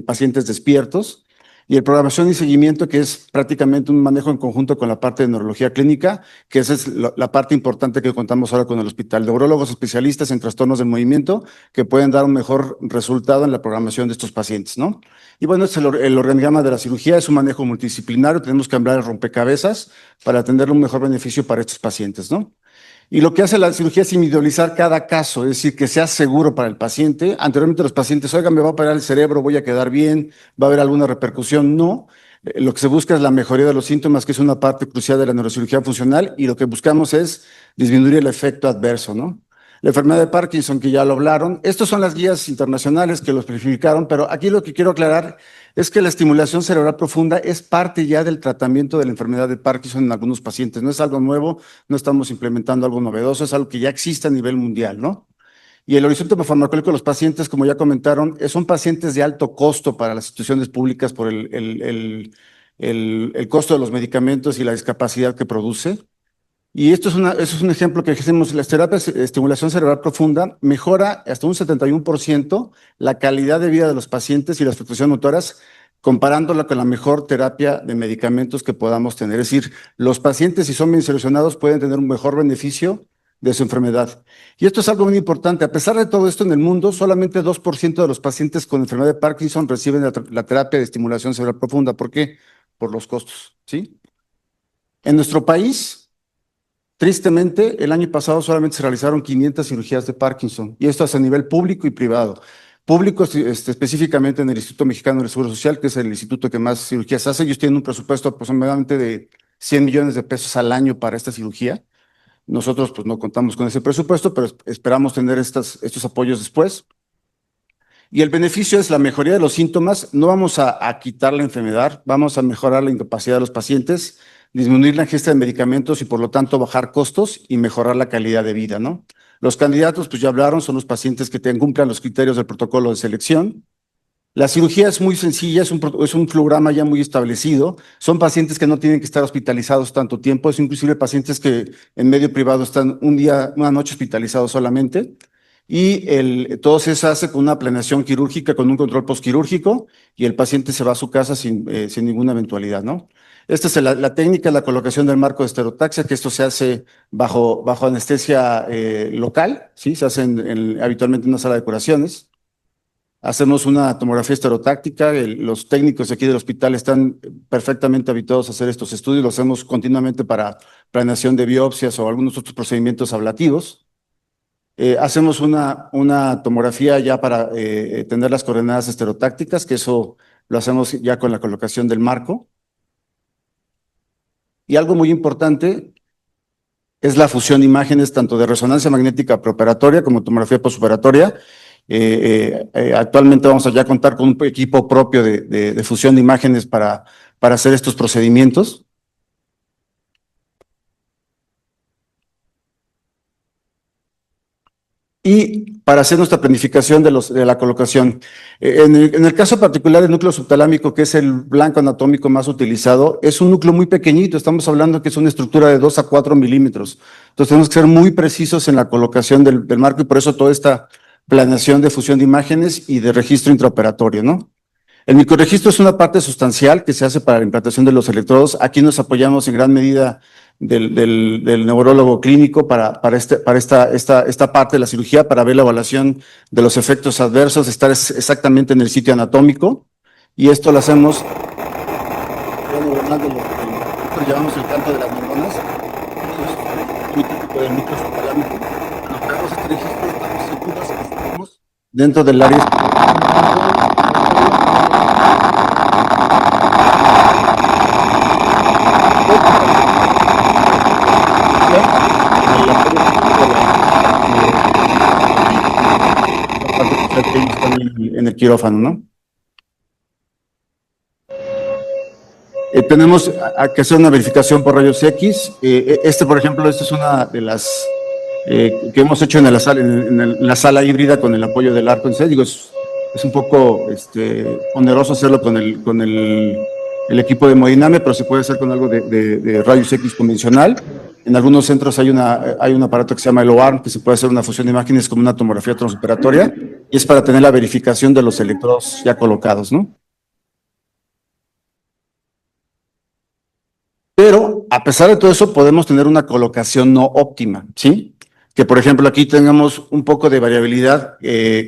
pacientes despiertos. Y el programación y seguimiento, que es prácticamente un manejo en conjunto con la parte de neurología clínica, que esa es la parte importante que contamos ahora con el hospital. Neurólogos especialistas en trastornos del movimiento que pueden dar un mejor resultado en la programación de estos pacientes, ¿no? Y bueno, el organigrama de la cirugía es un manejo multidisciplinario. Tenemos que hablar de rompecabezas para tener un mejor beneficio para estos pacientes, ¿no? Y lo que hace la cirugía es individualizar cada caso, es decir, que sea seguro para el paciente. Anteriormente los pacientes, oigan, me va a operar el cerebro, voy a quedar bien, va a haber alguna repercusión. No, lo que se busca es la mejoría de los síntomas, que es una parte crucial de la neurocirugía funcional, y lo que buscamos es disminuir el efecto adverso, ¿no? La enfermedad de Parkinson, que ya lo hablaron. Estas son las guías internacionales que los especificaron, pero aquí lo que quiero aclarar es que la estimulación cerebral profunda es parte ya del tratamiento de la enfermedad de Parkinson en algunos pacientes. No es algo nuevo, no estamos implementando algo novedoso, es algo que ya existe a nivel mundial, ¿no? Y el horizonte farmacológico de los pacientes, como ya comentaron, son pacientes de alto costo para las instituciones públicas por el costo de los medicamentos y la discapacidad que produce. Y esto es un ejemplo que hacemos. Las terapias de estimulación cerebral profunda mejora hasta un 71% la calidad de vida de los pacientes y las fluctuaciones motoras, comparándola con la mejor terapia de medicamentos que podamos tener. Es decir, los pacientes, si son bien seleccionados, pueden tener un mejor beneficio de su enfermedad. Y esto es algo muy importante. A pesar de todo esto en el mundo, solamente 2% de los pacientes con enfermedad de Parkinson reciben la terapia de estimulación cerebral profunda. ¿Por qué? Por los costos, ¿sí? En nuestro país, tristemente, el año pasado solamente se realizaron 500 cirugías de Parkinson, y esto es a nivel público y privado. Público específicamente en el Instituto Mexicano del Seguro Social, que es el instituto que más cirugías hace. Ellos tienen un presupuesto aproximadamente de 100 millones de pesos al año para esta cirugía. Nosotros pues no contamos con ese presupuesto, pero esperamos tener estos apoyos después. Y el beneficio es la mejoría de los síntomas. No vamos a quitar la enfermedad, vamos a mejorar la incapacidad de los pacientes, disminuir la ingesta de medicamentos y por lo tanto bajar costos y mejorar la calidad de vida, ¿no? Los candidatos, pues ya hablaron, son los pacientes que cumplan los criterios del protocolo de selección. La cirugía es muy sencilla, es un flograma ya muy establecido. Son pacientes que no tienen que estar hospitalizados tanto tiempo, es inclusive pacientes que en medio privado están una noche hospitalizados solamente. y todo se hace con una planeación quirúrgica, con un control postquirúrgico, y el paciente se va a su casa sin ninguna eventualidad, ¿no? Esta es la técnica, la colocación del marco de estereotaxia, que esto se hace bajo anestesia local, ¿sí? Se hace habitualmente en una sala de curaciones. Hacemos una tomografía estereotáctica, los técnicos de aquí del hospital están perfectamente habituados a hacer estos estudios, los hacemos continuamente para planeación de biopsias o algunos otros procedimientos ablativos. Hacemos una tomografía ya para tener las coordenadas estereotácticas, que eso lo hacemos ya con la colocación del marco. Y algo muy importante es la fusión de imágenes tanto de resonancia magnética preoperatoria como tomografía postoperatoria. Actualmente vamos a ya contar con un equipo propio de fusión de imágenes para hacer estos procedimientos. Y para hacer nuestra planificación de la colocación. En el caso particular del núcleo subtalámico, que es el blanco anatómico más utilizado, es un núcleo muy pequeñito, estamos hablando que es una estructura de 2 a 4 milímetros. Entonces tenemos que ser muy precisos en la colocación del marco y por eso toda esta planeación de fusión de imágenes y de registro intraoperatorio, ¿no? El microrregistro es una parte sustancial que se hace para la implantación de los electrodos. Aquí nos apoyamos en gran medida del neurólogo clínico para esta parte de la cirugía, para ver la evaluación de los efectos adversos, estar exactamente en el sitio anatómico. Y esto lo hacemos, llamamos el canto de las neuronas, es muy típico del núcleo subtalámico. Cuando creamos este registro, estamos seguros que estamos dentro del área. En el quirófano, ¿no? Tenemos que hacer una verificación por rayos X. Por ejemplo, esta es una de las que hemos hecho en la sala híbrida con el apoyo del arco en C. Digo, es un poco oneroso hacerlo con el equipo de hemodinamia, pero se puede hacer con algo de rayos X convencional. En algunos centros hay un aparato que se llama el OARM, que se puede hacer una fusión de imágenes como una tomografía transoperatoria, y es para tener la verificación de los electrodos ya colocados, ¿no? Pero, a pesar de todo eso, podemos tener una colocación no óptima, ¿sí? Que, por ejemplo, aquí tengamos un poco de variabilidad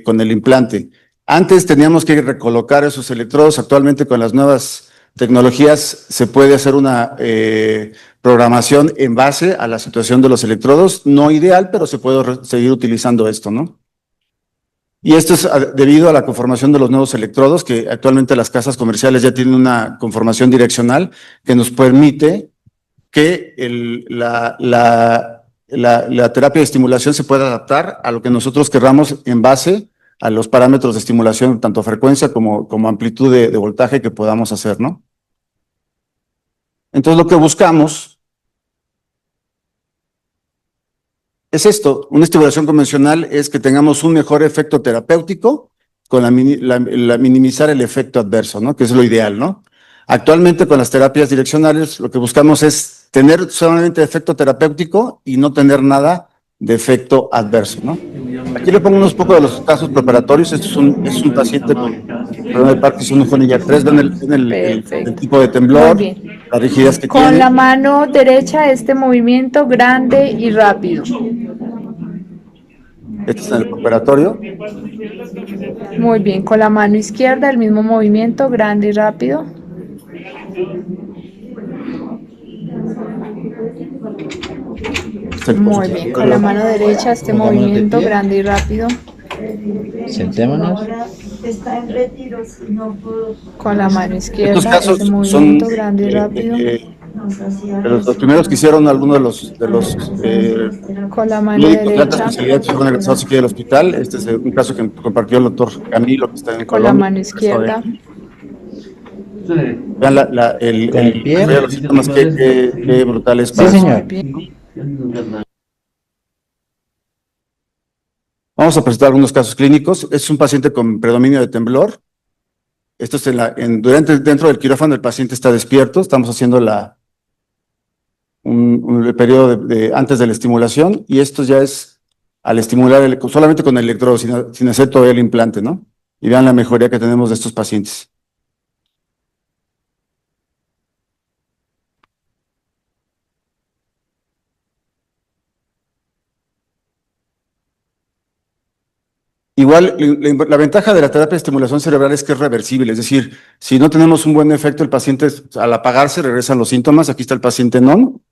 con el implante. Antes teníamos que recolocar esos electrodos, actualmente con las nuevas tecnologías se puede hacer una programación en base a la situación de los electrodos, no ideal, pero se puede seguir utilizando esto, ¿no? Y esto es debido a la conformación de los nuevos electrodos, que actualmente las casas comerciales ya tienen una conformación direccional que nos permite que la terapia de estimulación se pueda adaptar a lo que nosotros querramos en base a los parámetros de estimulación, tanto frecuencia como amplitud de voltaje que podamos hacer, ¿no? Entonces lo que buscamos es esto, una estimulación convencional es que tengamos un mejor efecto terapéutico con minimizar el efecto adverso, ¿no? Que es lo ideal, ¿no? Actualmente con las terapias direccionales lo que buscamos es tener solamente efecto terapéutico y no tener nada de efecto adverso, ¿no? Aquí le pongo unos pocos de los casos preparatorios. Esto es un paciente con problema de Parkinson, un Honey 3, ven el tipo de temblor, las rigidez que tiene. Con la mano derecha este movimiento grande y rápido. Este es en el preparatorio. Muy bien, con la mano izquierda el mismo movimiento grande y rápido. Muy bien, con la mano derecha este movimiento grande y rápido. Sentémonos. Con la mano izquierda Estos casos este movimiento son grande y rápido. los primeros que hicieron algunos de los Con la mano médicos de alta derecha. especialidad que fueron egresados aquí del hospital. Este es un caso que compartió el doctor Camilo, que está en Con la Colombia. mano izquierda. Vean el pie. de los síntomas que brutales. Sí, señor. Vamos a presentar algunos casos clínicos. Es un paciente con predominio de temblor. Esto es dentro del quirófano, el paciente está despierto. Estamos haciendo un periodo antes de la estimulación, y esto ya es al estimular solamente con el electrodo, sin hacer todavía el implante, ¿no? Y vean la mejoría que tenemos de estos pacientes. Igual, la ventaja de la terapia de estimulación cerebral es que es reversible, es decir, si no tenemos un buen efecto, el paciente al apagarse regresan los síntomas. Aquí está el paciente non.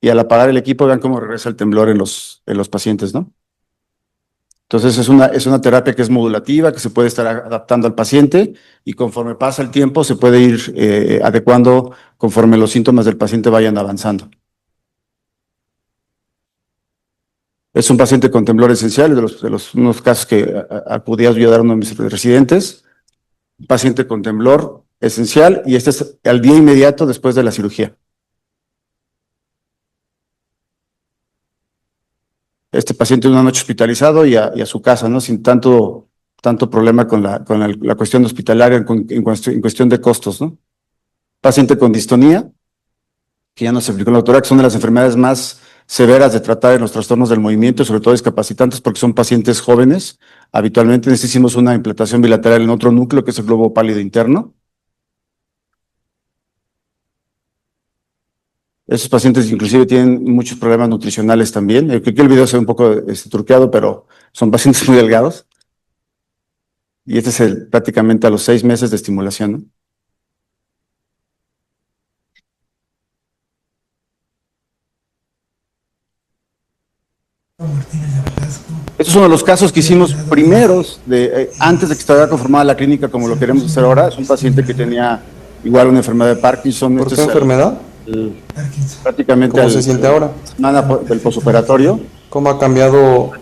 Y al apagar el equipo, vean cómo regresa el temblor en los pacientes, ¿no? Entonces es una terapia que es modulativa, que se puede estar adaptando al paciente y conforme pasa el tiempo se puede ir adecuando conforme los síntomas del paciente vayan avanzando. Es un paciente con temblor esencial, unos casos que acudí a ayudar a uno de mis residentes. Un paciente con temblor esencial y este es al día inmediato después de la cirugía. Este paciente una noche hospitalizado y a su casa, ¿no? Sin tanto problema con la cuestión hospitalaria en cuestión de costos, ¿no? Paciente con distonía, que ya nos explicó la doctora, que son de las enfermedades más severas de tratar en los trastornos del movimiento, sobre todo discapacitantes, porque son pacientes jóvenes. Habitualmente hicimos una implantación bilateral en otro núcleo, que es el globo pálido interno. Esos pacientes inclusive tienen muchos problemas nutricionales también. Creo que el video se ve un poco truqueado, pero son pacientes muy delgados. Y este es prácticamente a los 6 meses de estimulación, ¿no? Estos son los casos que hicimos primeros, antes de que estuviera conformada la clínica como lo queremos hacer ahora. Es un paciente que tenía igual una enfermedad de Parkinson. ¿Por qué enfermedad? Prácticamente ¿Cómo se siente ahora? Semana del posoperatorio. ¿Cómo ha cambiado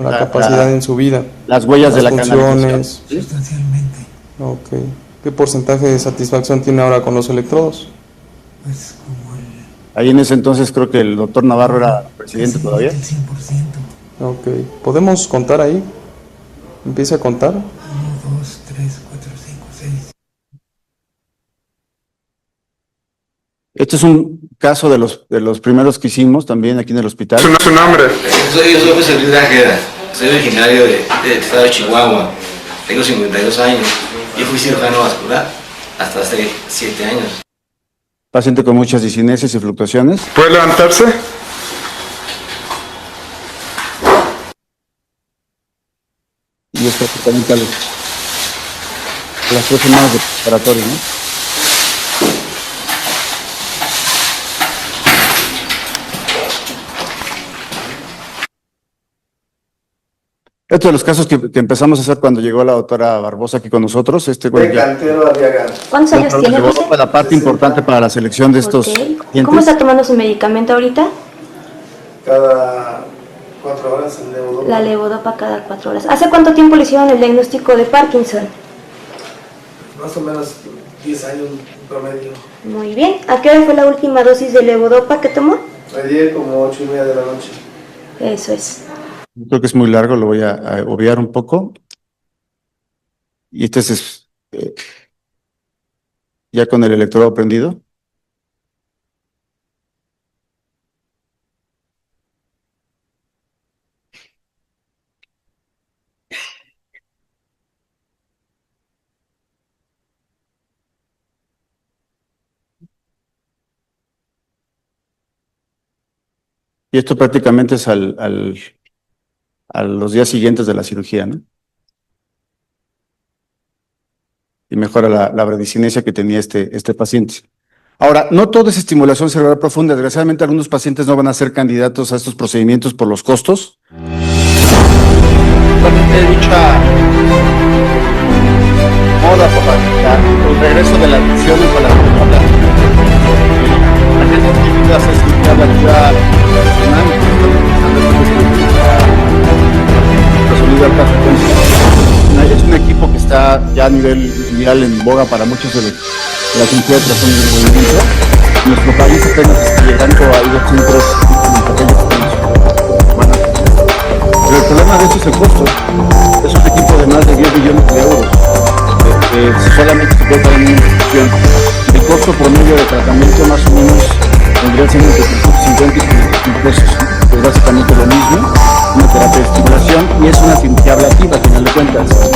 la capacidad en su vida? Las huellas de la funciones. Sustancialmente. Ok. ¿Qué porcentaje de satisfacción tiene ahora con los electrodos? Pues como ahí en ese entonces creo que el doctor Navarro era presidente todavía. el 100%. Ok. ¿Podemos contar ahí? Empiece a contar. 1, 2, 3, 4, 5, 6. Este es un caso de los primeros que hicimos también aquí en el hospital. ¿Su nombre? Soy José Luis Nájera, soy originario del estado de Chihuahua, tengo 52 años y fui cirujano vascular hasta hace 7 años. Paciente con muchas discinesias y fluctuaciones. ¿Puede levantarse? Y esto prácticamente a las 3 semanas de preparatorio, ¿no? Estos de los casos que empezamos a hacer cuando llegó la doctora Barbosa aquí con nosotros. ¿Cuántos años tiene, José? Fue la parte importante para la selección de estos pacientes. ¿Cómo está tomando su medicamento ahorita? Cada 4 horas el levodopa. La levodopa cada 4 horas. ¿Hace cuánto tiempo le hicieron el diagnóstico de Parkinson? Más o menos 10 años promedio. Muy bien. ¿A qué hora fue la última dosis de levodopa que tomó? Ayer como 8:30 de la noche. Eso es. Creo que es muy largo, lo voy a obviar un poco. Y este es ya con el electrodo prendido. Y esto prácticamente es a los días siguientes de la cirugía, ¿no? Y mejora la bradicinesia que tenía este paciente. Ahora, no todo es estimulación cerebral profunda. Desgraciadamente, algunos pacientes no van a ser candidatos a estos procedimientos por los costos. Dicha moda por el regreso de la adicción con la moda. La gente que hace cirugía de ayuda es un equipo que está ya a nivel mundial en boga para muchos de las cirugías de trastornos del movimiento. En nuestro país apenas está llegando a 2 centros pequeños. Pero el problema de eso es el costo. Es un equipo de más de 10 millones de euros. Solamente se puede pagar en una institución. El costo promedio de tratamiento más o menos tendría que ser entre 350 y 500 pesos. básicamente lo mismo, una terapia de estimulación y es una cirugía ablativa, al final de cuentas.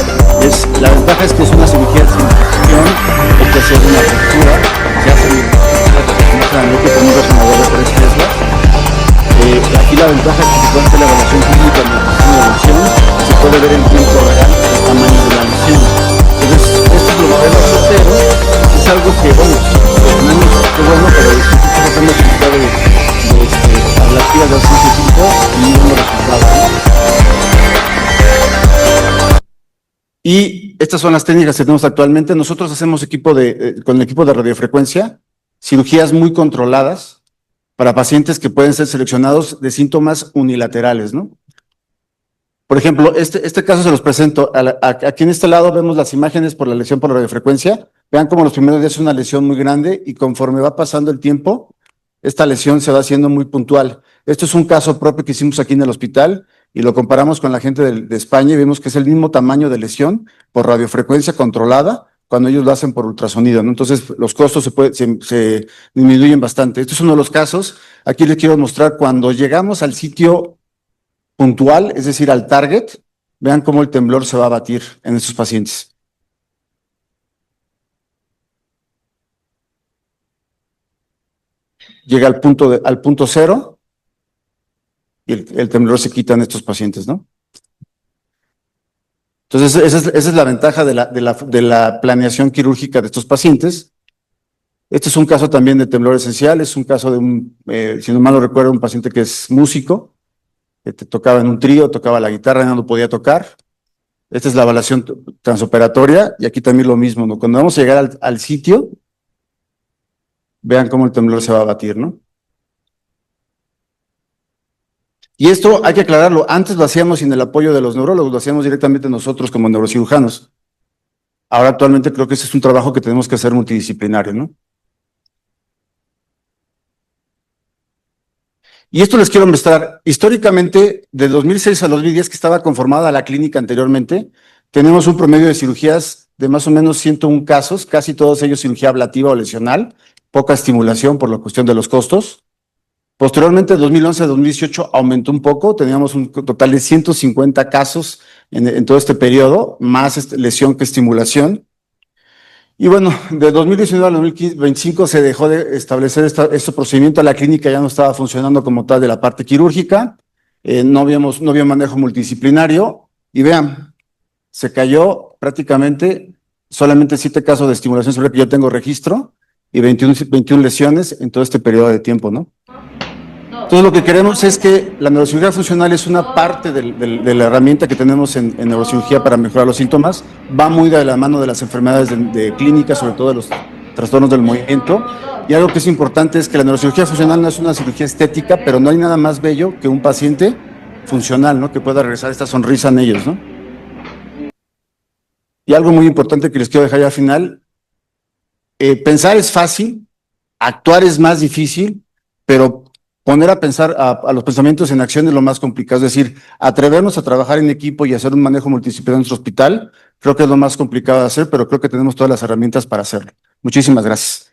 La ventaja es que es una cirugía de estimulación, hay que hacer una postura, se hace con un resonador de 3 Tesla. Aquí la ventaja es que se puede hacer la evaluación clínica en la posición de lesión, se puede ver en tiempo real el tamaño de la lesión. Entonces, este es lo modelo certero, es algo que, bueno, tenemos, qué bueno, pero estamos haciendo cirugía de ablativa de hace mucho tiempo y no hemos resultado. Y estas son las técnicas que tenemos actualmente. Nosotros hacemos con el equipo de radiofrecuencia, cirugías muy controladas, para pacientes que pueden ser seleccionados de síntomas unilaterales, ¿no? Por ejemplo, este caso se los presento. Aquí en este lado vemos las imágenes por la lesión por radiofrecuencia. Vean cómo los primeros días es una lesión muy grande y conforme va pasando el tiempo, esta lesión se va haciendo muy puntual. Esto es un caso propio que hicimos aquí en el hospital y lo comparamos con la gente de España y vemos que es el mismo tamaño de lesión por radiofrecuencia controlada cuando ellos lo hacen por ultrasonido, ¿no? Entonces, los costos se disminuyen bastante. Este es uno de los casos. Aquí les quiero mostrar cuando llegamos al sitio puntual, es decir, al target, vean cómo el temblor se va a batir en estos pacientes. Llega al punto cero y el temblor se quita en estos pacientes, ¿no? Entonces, esa es la ventaja de la planeación quirúrgica de estos pacientes. Este es un caso también de temblor esencial, es un caso de si no mal no recuerdo, un paciente que es músico, que tocaba en un trío, tocaba la guitarra, no lo podía tocar. Esta es la evaluación transoperatoria y aquí también lo mismo, ¿no? Cuando vamos a llegar al sitio, vean cómo el temblor se va a batir, ¿no? Y esto hay que aclararlo, antes lo hacíamos sin el apoyo de los neurólogos, lo hacíamos directamente nosotros como neurocirujanos. Ahora actualmente creo que ese es un trabajo que tenemos que hacer multidisciplinario, ¿no? Y esto les quiero mostrar, históricamente, de 2006 a 2010 que estaba conformada la clínica anteriormente, tenemos un promedio de cirugías de más o menos 101 casos, casi todos ellos cirugía ablativa o lesional, poca estimulación por la cuestión de los costos. Posteriormente, de 2011 a 2018 aumentó un poco, teníamos un total de 150 casos en todo este periodo, más lesión que estimulación. Y bueno, de 2019 a 2025 se dejó de establecer este procedimiento, la clínica ya no estaba funcionando como tal de la parte quirúrgica, no había manejo multidisciplinario y vean, se cayó prácticamente solamente 7 casos de estimulación cerebral que yo tengo registro y 21 lesiones en todo este periodo de tiempo, ¿no? Entonces lo que queremos es que la neurocirugía funcional es una parte de la herramienta que tenemos en neurocirugía para mejorar los síntomas, va muy de la mano de las enfermedades de clínica, sobre todo de los trastornos del movimiento, y algo que es importante es que la neurocirugía funcional no es una cirugía estética, pero no hay nada más bello que un paciente funcional, ¿no? Que pueda regresar esta sonrisa en ellos, ¿no? Y algo muy importante que les quiero dejar ya al final, pensar es fácil, actuar es más difícil, pero poner a pensar a los pensamientos en acción es lo más complicado, es decir, atrevernos a trabajar en equipo y hacer un manejo multidisciplinario en nuestro hospital, creo que es lo más complicado de hacer, pero creo que tenemos todas las herramientas para hacerlo. Muchísimas gracias.